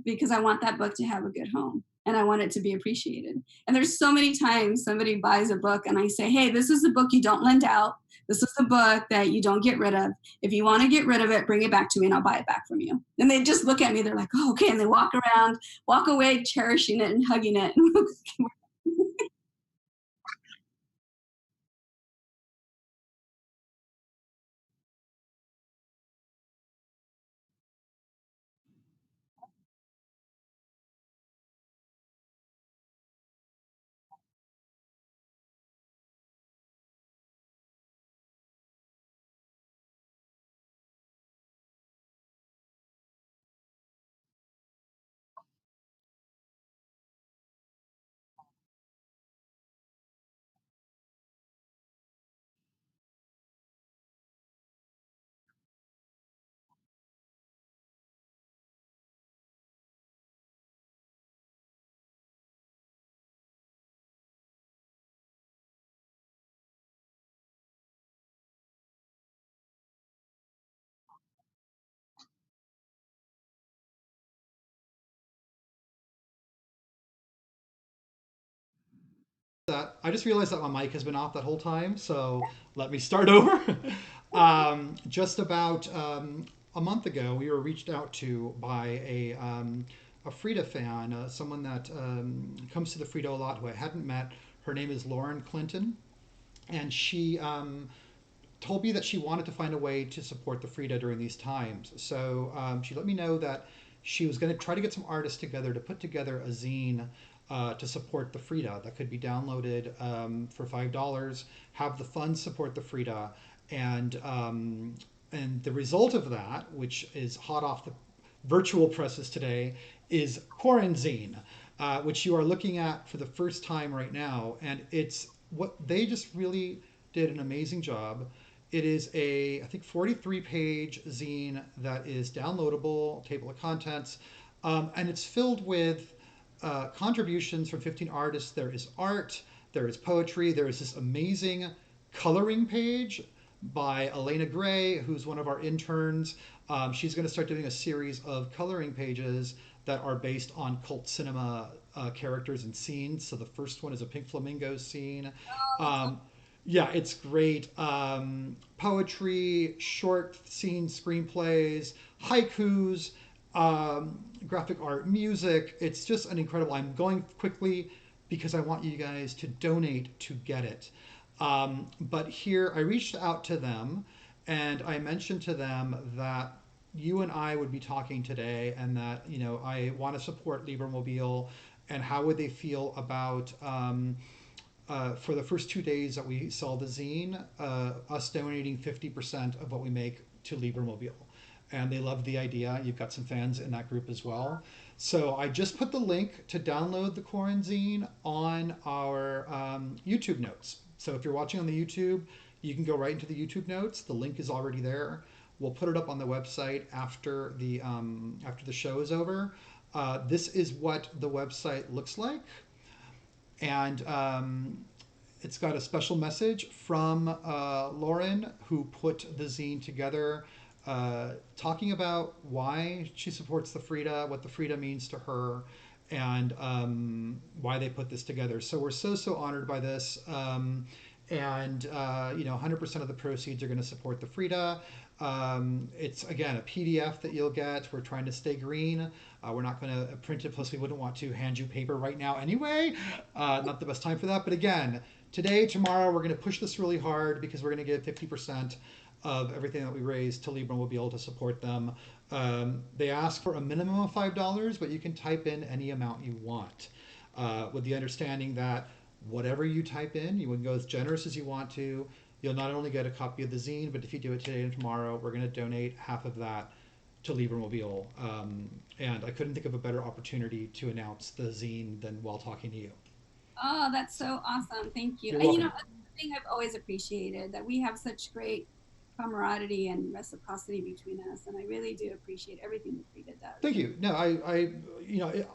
because I want that book to have a good home and I want it to be appreciated. And there's so many times somebody buys a book and I say, hey, this is the book you don't lend out. This is the book that you don't get rid of. If you want to get rid of it, bring it back to me and I'll buy it back from you. And they just look at me. They're like, oh, okay. And they walk away cherishing it and hugging it. That I just realized that my mic has been off that whole time, so let me start over. Just about a month ago, we were reached out to by a Frida fan, someone that comes to the Frida a lot, who I hadn't met. Her name is Lauren Clinton, and she told me that she wanted to find a way to support the Frida during these times. So she let me know that she was going to try to get some artists together to put together a zine to support the Frida that could be downloaded for $5, have the funds support the Frida, and the result of that, which is hot off the virtual presses today, is Quaranzine, which you are looking at for the first time right now, and it's what they just really did an amazing job. It is I think 43-page zine that is downloadable, table of contents, and it's filled with contributions from 15 artists. There is art, there is poetry, there is this amazing coloring page by Elena Gray, who's one of our interns. She's going to start doing a series of coloring pages that are based on cult cinema characters and scenes. So the first one is a Pink Flamingo scene. Yeah, it's great. Poetry, short scene screenplays, haikus, graphic art, music. It's just an incredible. I'm going quickly because I want you guys to donate to get it. But here I reached out to them and I mentioned to them that you and I would be talking today and that, you know, I want to support LibroMobile, and how would they feel about for the first 2 days that we sell the zine, us donating 50% of what we make to LibroMobile. And they loved the idea. You've got some fans in that group as well. So I just put the link to download the Quaranzine on our YouTube notes. So if you're watching on the YouTube, you can go right into the YouTube notes. The link is already there. We'll put it up on the website after the show is over. This is what the website looks like. And it's got a special message from Lauren, who put the zine together, talking about why she supports the Frida, what the Frida means to her, and why they put this together. So we're so honored by this. And 100% of the proceeds are going to support the Frida. It's, again, a PDF that you'll get. We're trying to stay green. We're not going to print it. Plus, we wouldn't want to hand you paper right now anyway. Not the best time for that. But again, today, tomorrow, we're going to push this really hard because we're going to give 50% of everything that we raise to LibroMobile to support them. They ask for a minimum of $5, but you can type in any amount you want, with the understanding that whatever you type in, you would go as generous as you want to. You'll not only get a copy of the zine, but if you do it today and tomorrow, we're going to donate half of that to LibroMobile. And I couldn't think of a better opportunity to announce the zine than while talking to you. Oh, that's so awesome. Thank you. You're And welcome. you know, a thing I've always appreciated, that we have such great camaraderie and reciprocity between us. And I really do appreciate everything that Frida does. Thank you. No,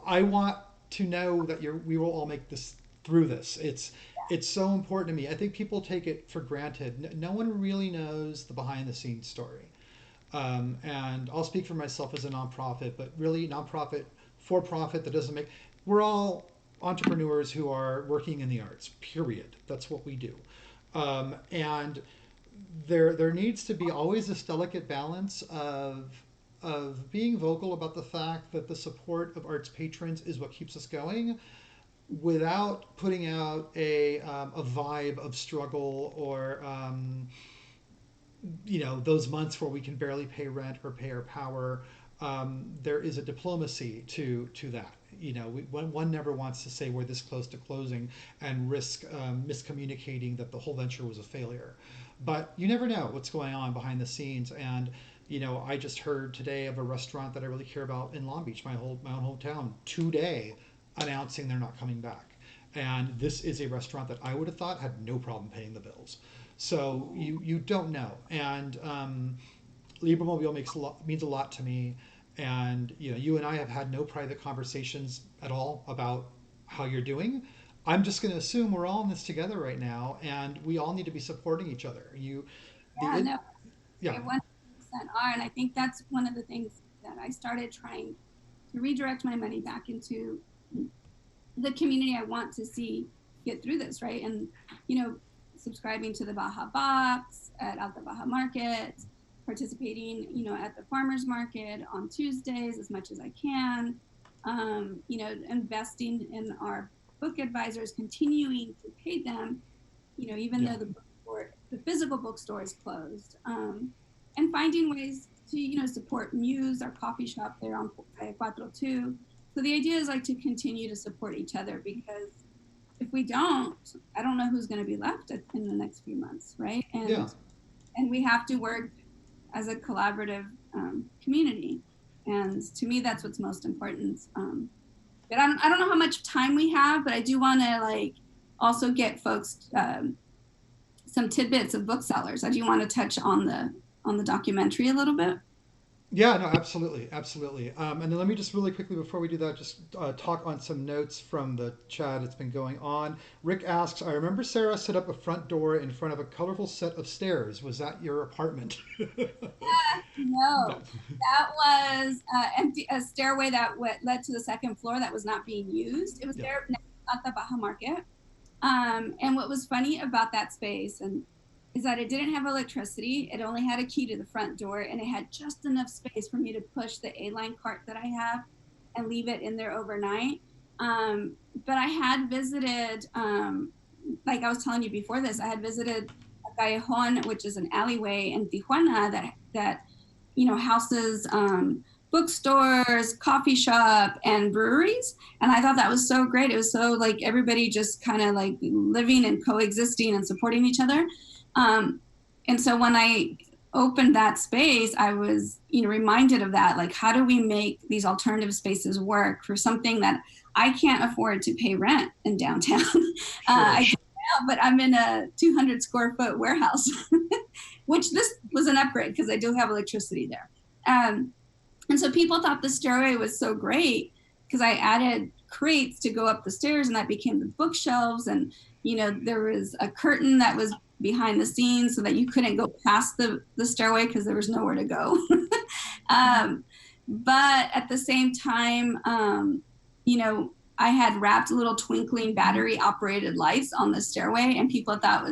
I want to know that we will all make this through this. It's so important to me. I think people take it for granted. No one really knows the behind the scenes story. And I'll speak for myself as a nonprofit, but really nonprofit, for profit, that doesn't make, we're all entrepreneurs who are working in the arts, period. That's what we do. And there needs to be always this delicate balance of being vocal about the fact that the support of arts patrons is what keeps us going, without putting out a vibe of struggle or those months where we can barely pay rent or pay our power. There is a diplomacy to that. One never wants to say we're this close to closing and risk miscommunicating that the whole venture was a failure. But you never know what's going on behind the scenes. And I just heard today of a restaurant that I really care about in Long Beach, my own hometown, today, announcing they're not coming back. And this is a restaurant that I would have thought had no problem paying the bills. So you don't know. And LibroMobile means a lot to me. And you and I have had no private conversations at all about how you're doing. I'm just going to assume we're all in this together right now, and we all need to be supporting each other. Yeah. Yeah. 100% are, and I think that's one of the things that I started trying to redirect my money back into the community I want to see get through this, right? And subscribing to the Baja Box at Alta Baja Market, participating at the farmers market on Tuesdays as much as I can, investing in our book advisors, continuing to pay them, even though the physical bookstore is closed, and finding ways to support Muse, our coffee shop there on Calle 4-2. So the idea is to continue to support each other, because if we don't, I don't know who's going to be left in the next few months, right? And we have to work as a collaborative community. And to me, that's what's most important. But I don't know how much time we have, but I do want to also get folks some tidbits of Booksellers. I do want to touch on the documentary a little bit. Yeah, no, absolutely, absolutely. And then let me just really quickly, before we do that, just talk on some notes from the chat that's been going on. Rick asks, I remember Sarah set up a front door in front of a colorful set of stairs. Was that your apartment? No, that was a stairway that led to the second floor that was not being used. It was there at the Baja Market. And what was funny about that space is that it didn't have electricity. It only had a key to the front door, and it had just enough space for me to push the A-line cart that I have and leave it in there overnight. But I had visited, like I was telling you before this, I had visited a callejon, which is an alleyway in Tijuana that houses bookstores, coffee shop, and breweries. And I thought that was so great. It was so like everybody just kind of like living and coexisting and supporting each other. And so when I opened that space, I was, reminded of that. Like, how do we make these alternative spaces work for something that I can't afford to pay rent in downtown? I do now, but I'm in a 200 square foot warehouse, which this was an upgrade because I do have electricity there. And so people thought the stairway was so great because I added crates to go up the stairs, and that became the bookshelves. And, there was a curtain that was behind the scenes so that you couldn't go past the stairway because there was nowhere to go. But at the same time, I had wrapped little twinkling battery operated lights on the stairway, and people thought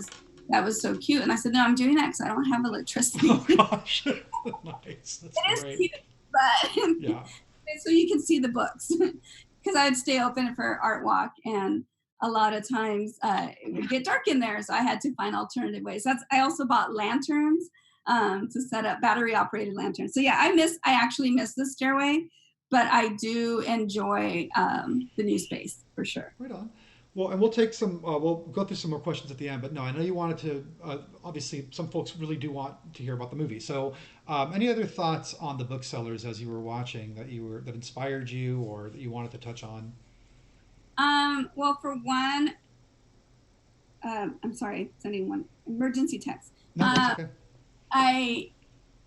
that was so cute. And I said, no, I'm doing that because I don't have electricity. Oh gosh, nice. That's it great. is cute, but yeah. So you can see the books because I'd stay open for art walk, and a lot of times it would get dark in there, so I had to find alternative ways. I also bought lanterns to set up battery operated lanterns. So yeah, I actually miss the stairway, but I do enjoy the new space for sure. Right on. Well, and we'll take some, we'll go through some more questions at the end, but no, I know you wanted to, obviously some folks really do want to hear about the movie. So any other thoughts on the Booksellers as you were watching that inspired you or that you wanted to touch on? Well, for one, I'm sorry, sending one emergency text. No, that's okay. I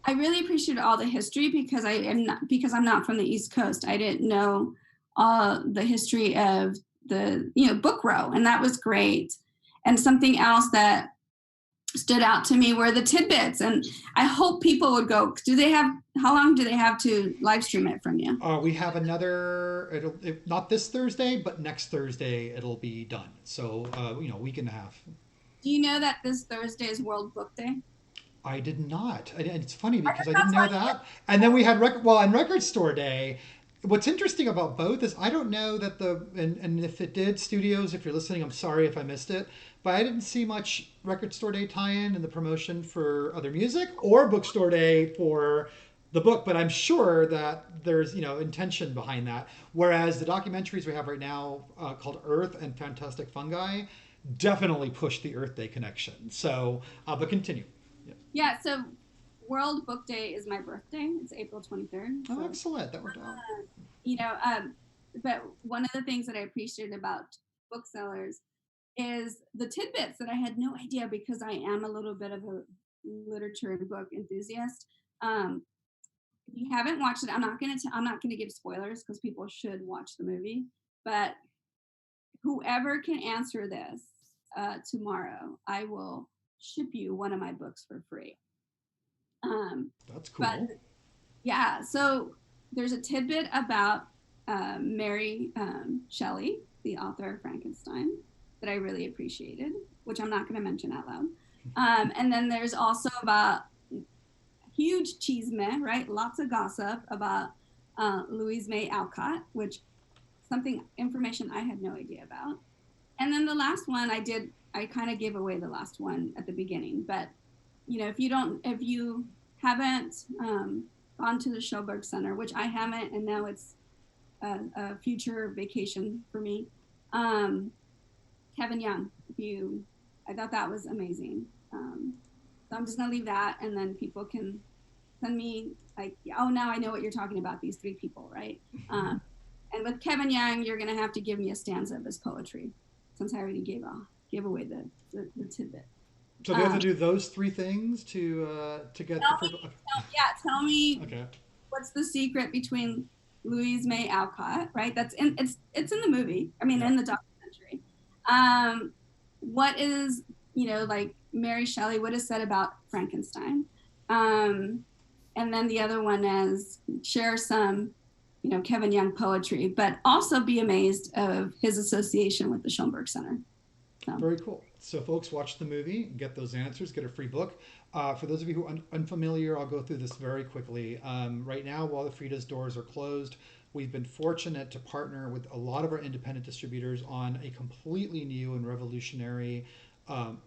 really appreciated all the history because I'm not from the East Coast. I didn't know the history of the book row, and that was great. And something else that stood out to me were the tidbits, and I hope people would go. How long do they have to live stream it from you? We have another, not this Thursday, but next Thursday it'll be done. So a week and a half. Do you know that this Thursday is World Book Day? I did not. It's funny because I didn't know that. And then we had Record Store Day. What's interesting about both is I don't know that and if it did, studios, if you're listening, I'm sorry if I missed it, but I didn't see much Record Store Day tie-in in the promotion for other music or Bookstore Day for the book, but I'm sure that there's intention behind that. Whereas the documentaries we have right now called Earth and Fantastic Fungi definitely push the Earth Day connection. So, but continue. Yeah, so World Book Day is my birthday. It's April 23rd. Oh, excellent. That worked out. But one of the things that I appreciated about Booksellers is the tidbits that I had no idea because I am a little bit of a literature and book enthusiast. If you haven't watched it, I'm not gonna give spoilers because people should watch the movie. But whoever can answer this tomorrow, I will ship you one of my books for free. That's cool. But yeah, so there's a tidbit about Mary Shelley, the author of Frankenstein, that I really appreciated, which I'm not going to mention out loud. And then there's also about huge chisme, right? Lots of gossip about Louise May Alcott, which information I had no idea about. And then the last one I kind of gave away the last one at the beginning, but if you haven't gone to the Schulberg Center, which I haven't, and now it's a future vacation for me. Kevin Young, I thought that was amazing. So I'm just gonna leave that, and then people can send me like, oh, now I know what you're talking about, these three people, right? And with Kevin Young, you're gonna have to give me a stanza of his poetry, since I already gave away the tidbit. So they have to do those three things to get the free book? Tell me. Okay. what's the secret between Louise May Alcott, right? It's in the movie. I mean, in the documentary. What is, like Mary Shelley would have said about Frankenstein. And then the other one is share some, Kevin Young poetry, but also be amazed of his association with the Schoenberg Center. So. Very cool. So folks, watch the movie, get those answers, get a free book. For those of you who are unfamiliar, I'll go through this very quickly. Right now, while the Frida's doors are closed, we've been fortunate to partner with a lot of our independent distributors on a completely new and revolutionary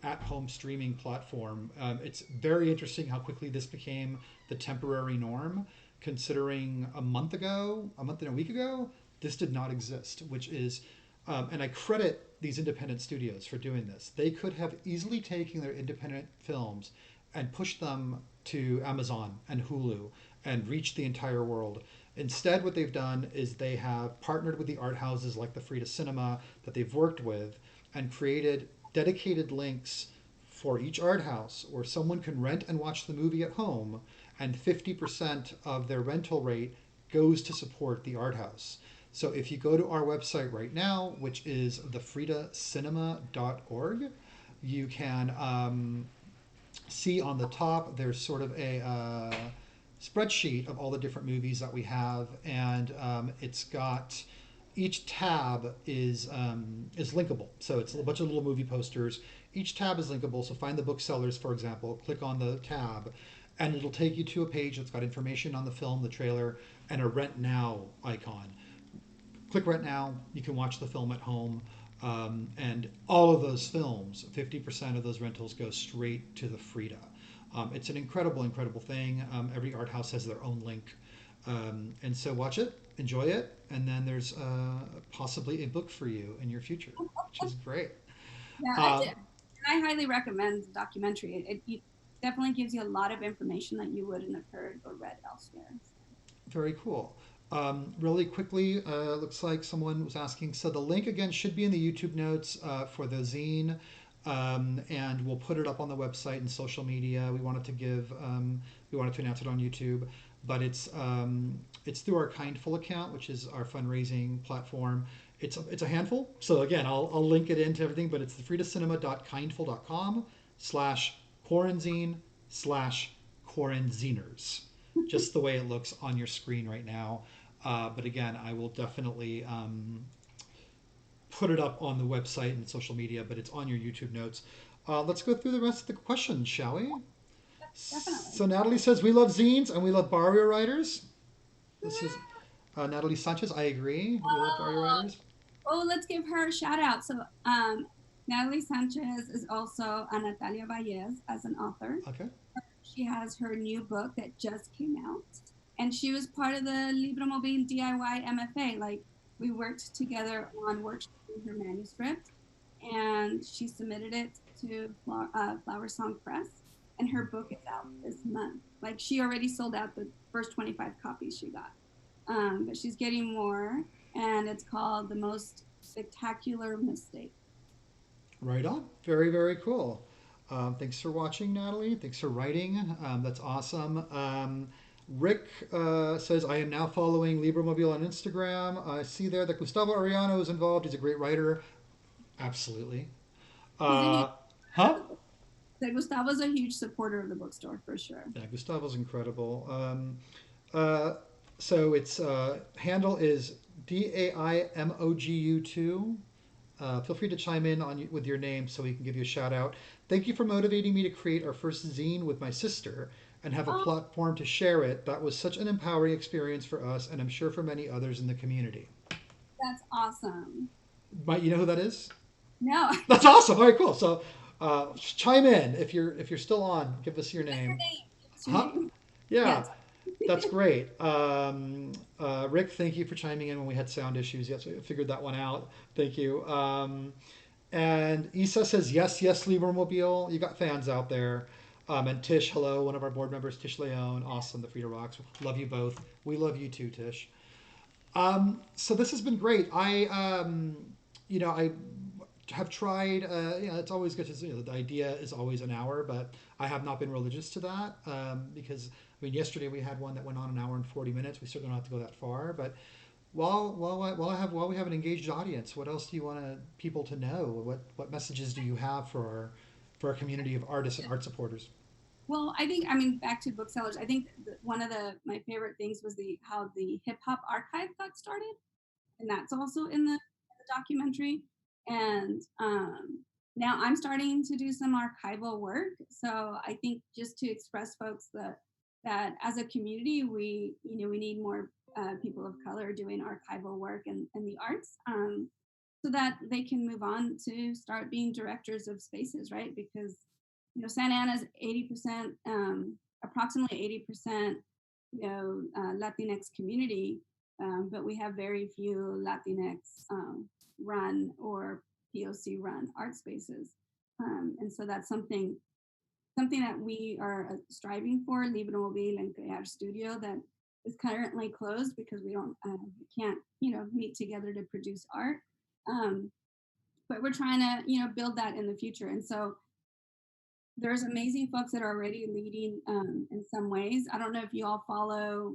at-home streaming platform. It's very interesting how quickly this became the temporary norm, considering a month and a week ago, this did not exist, which is, and I credit these independent studios for doing this. They could have easily taken their independent films and pushed them to Amazon and Hulu and reached the entire world. Instead, what they've done is they have partnered with the art houses like the Frida Cinema that they've worked with and created dedicated links for each art house where someone can rent and watch the movie at home, and 50% of their rental rate goes to support the art house. So if you go to our website right now, which is thefridacinema.org, you can see on the top, there's sort of a spreadsheet of all the different movies that we have. And it's got, each tab is linkable. So it's a bunch of little movie posters. Each tab is linkable. So find the Booksellers, for example, click on the tab, and it'll take you to a page that's got information on the film, the trailer, and a Rent Now icon. Click Rent Now, you can watch the film at home, and all of those films, 50% of those rentals go straight to the Frida. It's an incredible, incredible thing. Every art house has their own link. And so watch it, enjoy it, and then there's possibly a book for you in your future, which is great. Yeah, I highly recommend the documentary. It definitely gives you a lot of information that you wouldn't have heard or read elsewhere. Very cool. Really quickly, looks like someone was asking, so the link again should be in the YouTube notes for the zine, and we'll put it up on the website and social media. We wanted to announce it on YouTube, but it's through our Kindful account, which is our fundraising platform. It's a handful. So again, I'll link it into everything, but it's thefridacinema.kindful.com/quaranzine/quaranziners, just the way it looks on your screen right now. But again, I will definitely put it up on the website and social media, but it's on your YouTube notes. Let's go through the rest of the questions, shall we? Definitely. So Natalie says, we love zines and we love barrio writers. This is Natalie Sanchez. I agree. We love barrio writers. Oh, let's give her a shout out. So Natalie Sanchez is also a Natalia Valles as an author. Okay. She has her new book that just came out. And she was part of the LibroMobile DIY MFA. Like, we worked together on workshopping her manuscript, and she submitted it to Flower Song Press, and her book is out this month. Like, she already sold out the first 25 copies she got. But she's getting more, and it's called The Most Spectacular Mistake. Right on. Very, very cool. Thanks for watching, Natalie. Thanks for writing. That's awesome. Rick says, I am now following LibroMobile on Instagram. I see there that Gustavo Arellano is involved. He's a great writer. Absolutely. That Gustavo's a huge supporter of the bookstore, for sure. Yeah, Gustavo's incredible. So its handle is DAIMOGU2. Feel free to chime in with your name so we can give you a shout out. Thank you for motivating me to create our first zine with my sister and have a platform to share it. That was such an empowering experience for us, and I'm sure for many others in the community. That's awesome. You know who that is? No. That's awesome. All right, cool. So chime in if you're still on. Give us your name. Yeah. Yes. That's great. Rick, thank you for chiming in when we had sound issues. Yes, we figured that one out. Thank you. And Isa says, yes, LibroMobile. You got fans out there. And Tish, hello, one of our board members, Tish Leone. Awesome, the Frida rocks. Love you both. We love you too, Tish. So this has been great. I have tried, it's always good to, the idea is always an hour, but I have not been religious to that because I mean, yesterday we had one that went on an hour and 40 minutes. We certainly don't have to go that far, but while we have an engaged audience, what else do you want people to know? What messages do you have for our community of artists and art supporters? Well, back to Booksellers. I think one of my favorite things was how the hip hop archive got started, and that's also in the documentary. And now I'm starting to do some archival work. So I think just to express folks that as a community, we need more people of color doing archival work and the arts, so that they can move on to start being directors of spaces, right? Because Santa Ana's 80%, approximately 80%, Latinx community, but we have very few Latinx run or POC run art spaces, and so that's something that we are striving for. LibroMobile and Crear Studio that is currently closed because we can't meet together to produce art, but we're trying to build that in the future. And so there's amazing folks that are already leading in some ways. I don't know if you all follow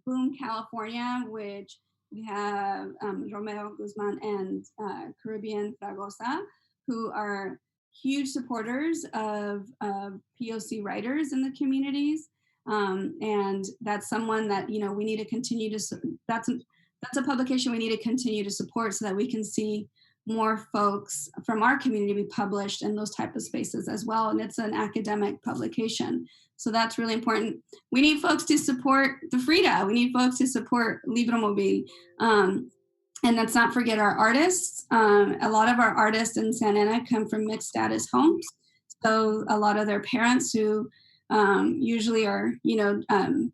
Boom California, which we have Romeo Guzman and Caribbean Fragosa, who are huge supporters of POC writers in the communities. And that's someone that, we need to continue to, that's a publication we need to continue to support so that we can see more folks from our community be published in those type of spaces as well. And it's an academic publication. So that's really important. We need folks to support the Frida. We need folks to support LibroMobile. And let's not forget our artists. A lot of our artists in Santa Ana come from mixed status homes. So a lot of their parents who usually are,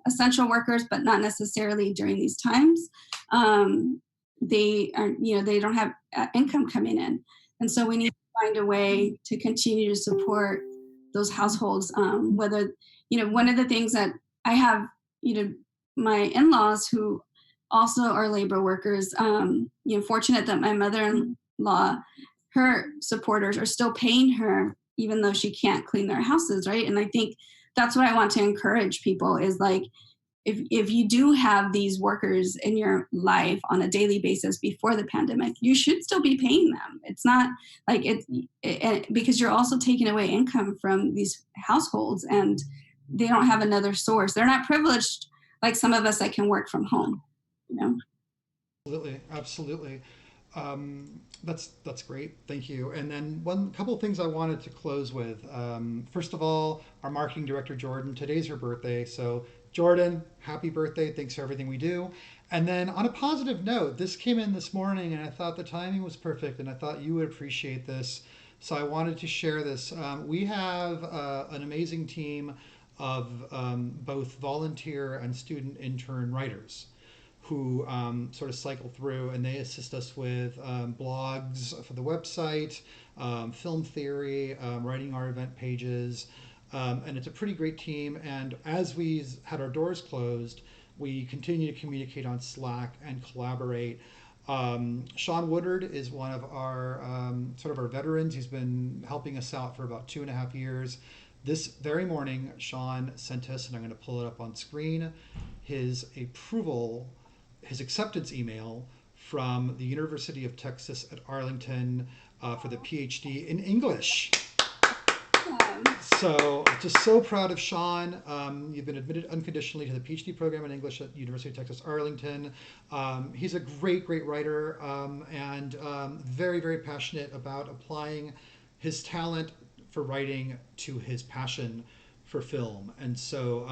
essential workers, but not necessarily during these times. They don't have income coming in. And so we need to find a way to continue to support those households. Whether, one of the things that I have, my in-laws who also are labor workers, fortunate that my mother-in-law, her supporters are still paying her, even though she can't clean their houses, right? And I think that's what I want to encourage people is like, if you do have these workers in your life on a daily basis before the pandemic, you should still be paying them. It's not like because you're also taking away income from these households and they don't have another source. They're not privileged like some of us that can work from home, Absolutely. That's great. Thank you. And then couple of things I wanted to close with. First of all, our marketing director, Jordan, today's her birthday. So Jordan, happy birthday. Thanks for everything we do. And then on a positive note, this came in this morning and I thought the timing was perfect and I thought you would appreciate this. So I wanted to share this. We have an amazing team of both volunteer and student intern writers who sort of cycle through and they assist us with blogs for the website, film theory, writing our event pages. And it's a pretty great team. And as we had our doors closed, we continue to communicate on Slack and collaborate. Sean Woodard is one of our sort of our veterans. He's been helping us out for about 2.5 years. This very morning, Sean sent us, and I'm going to pull it up on screen, his acceptance email from the University of Texas at Arlington for the PhD in English. So just so proud of Sean. You've been admitted unconditionally to the PhD program in English at University of Texas Arlington. He's a great writer and very, very passionate about applying his talent for writing to his passion for film. And so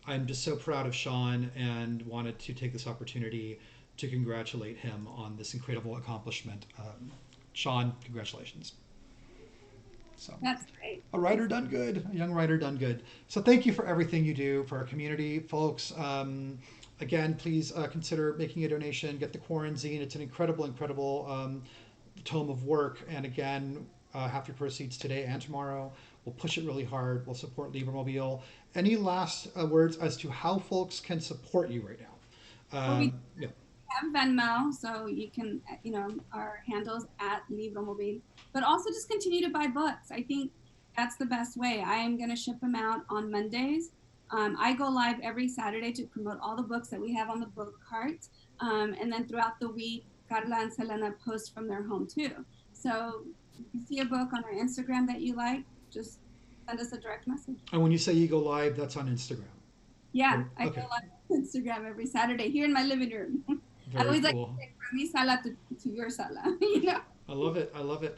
I'm just so proud of Sean and wanted to take this opportunity to congratulate him on this incredible accomplishment. Sean, congratulations. So, that's great. A writer done good, a young writer done good. So thank you for everything you do for our community, folks. Again, please consider making a donation, get the Quarantine. It's an incredible tome of work. And again, half your proceeds today and tomorrow. We'll push it really hard. We'll support LibroMobile. Any last words as to how folks can support you right now? We have Venmo, so you can, our handles at LibroMobile, but also just continue to buy books. I think that's the best way. I am going to ship them out on Mondays. I go live every Saturday to promote all the books that we have on the book cart. And then throughout the week, Carla and Selena post from their home too. So if you see a book on our Instagram that you like, just send us a direct message. And when you say you go live, that's on Instagram? Yeah, I go live on Instagram every Saturday here in my living room. I always like to say from mi sala to your sala, you know? I love it. I love it.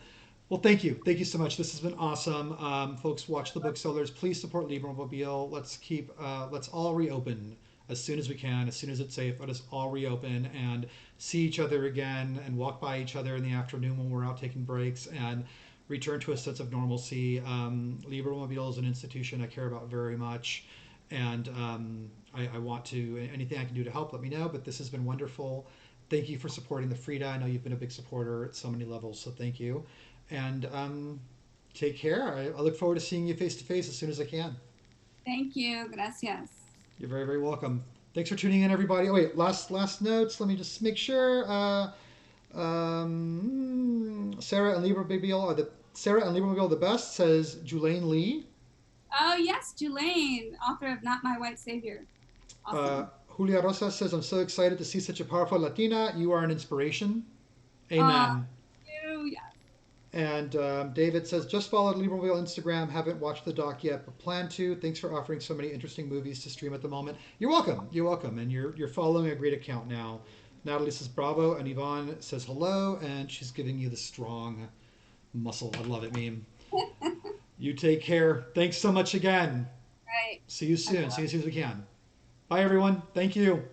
Well, thank you. Thank you so much. This has been awesome. Folks, watch the Booksellers. Please support LibroMobile. Let's all reopen as soon as we can, as soon as it's safe. Let us all reopen and see each other again and walk by each other in the afternoon when we're out taking breaks and return to a sense of normalcy. LibroMobile is an institution I care about very much. And I want to, anything I can do to help, let me know. But this has been wonderful. Thank you for supporting the Frida. I know you've been a big supporter at so many levels, so thank you. And take care. I look forward to seeing you face to face as soon as I can. Thank you. Gracias. You're very, very welcome. Thanks for tuning in, everybody. Oh, wait, last notes. Let me just make sure. Sarah and LibroMobile are the best, says Julaine Lee. Oh, yes, Julaine, author of Not My White Savior. Awesome. Julia Rosa says, I'm so excited to see such a powerful Latina. You are an inspiration. Amen. Yes. And David says, just followed LibroMobile Instagram. Haven't watched the doc yet, but plan to. Thanks for offering so many interesting movies to stream at the moment. You're welcome. You're welcome. And you're following a great account now. Natalie says, bravo. And Yvonne says, hello. And she's giving you the strong muscle. I love it, meme. You take care. Thanks so much again. Right. See you soon. See you as soon as we can. Bye, everyone. Thank you.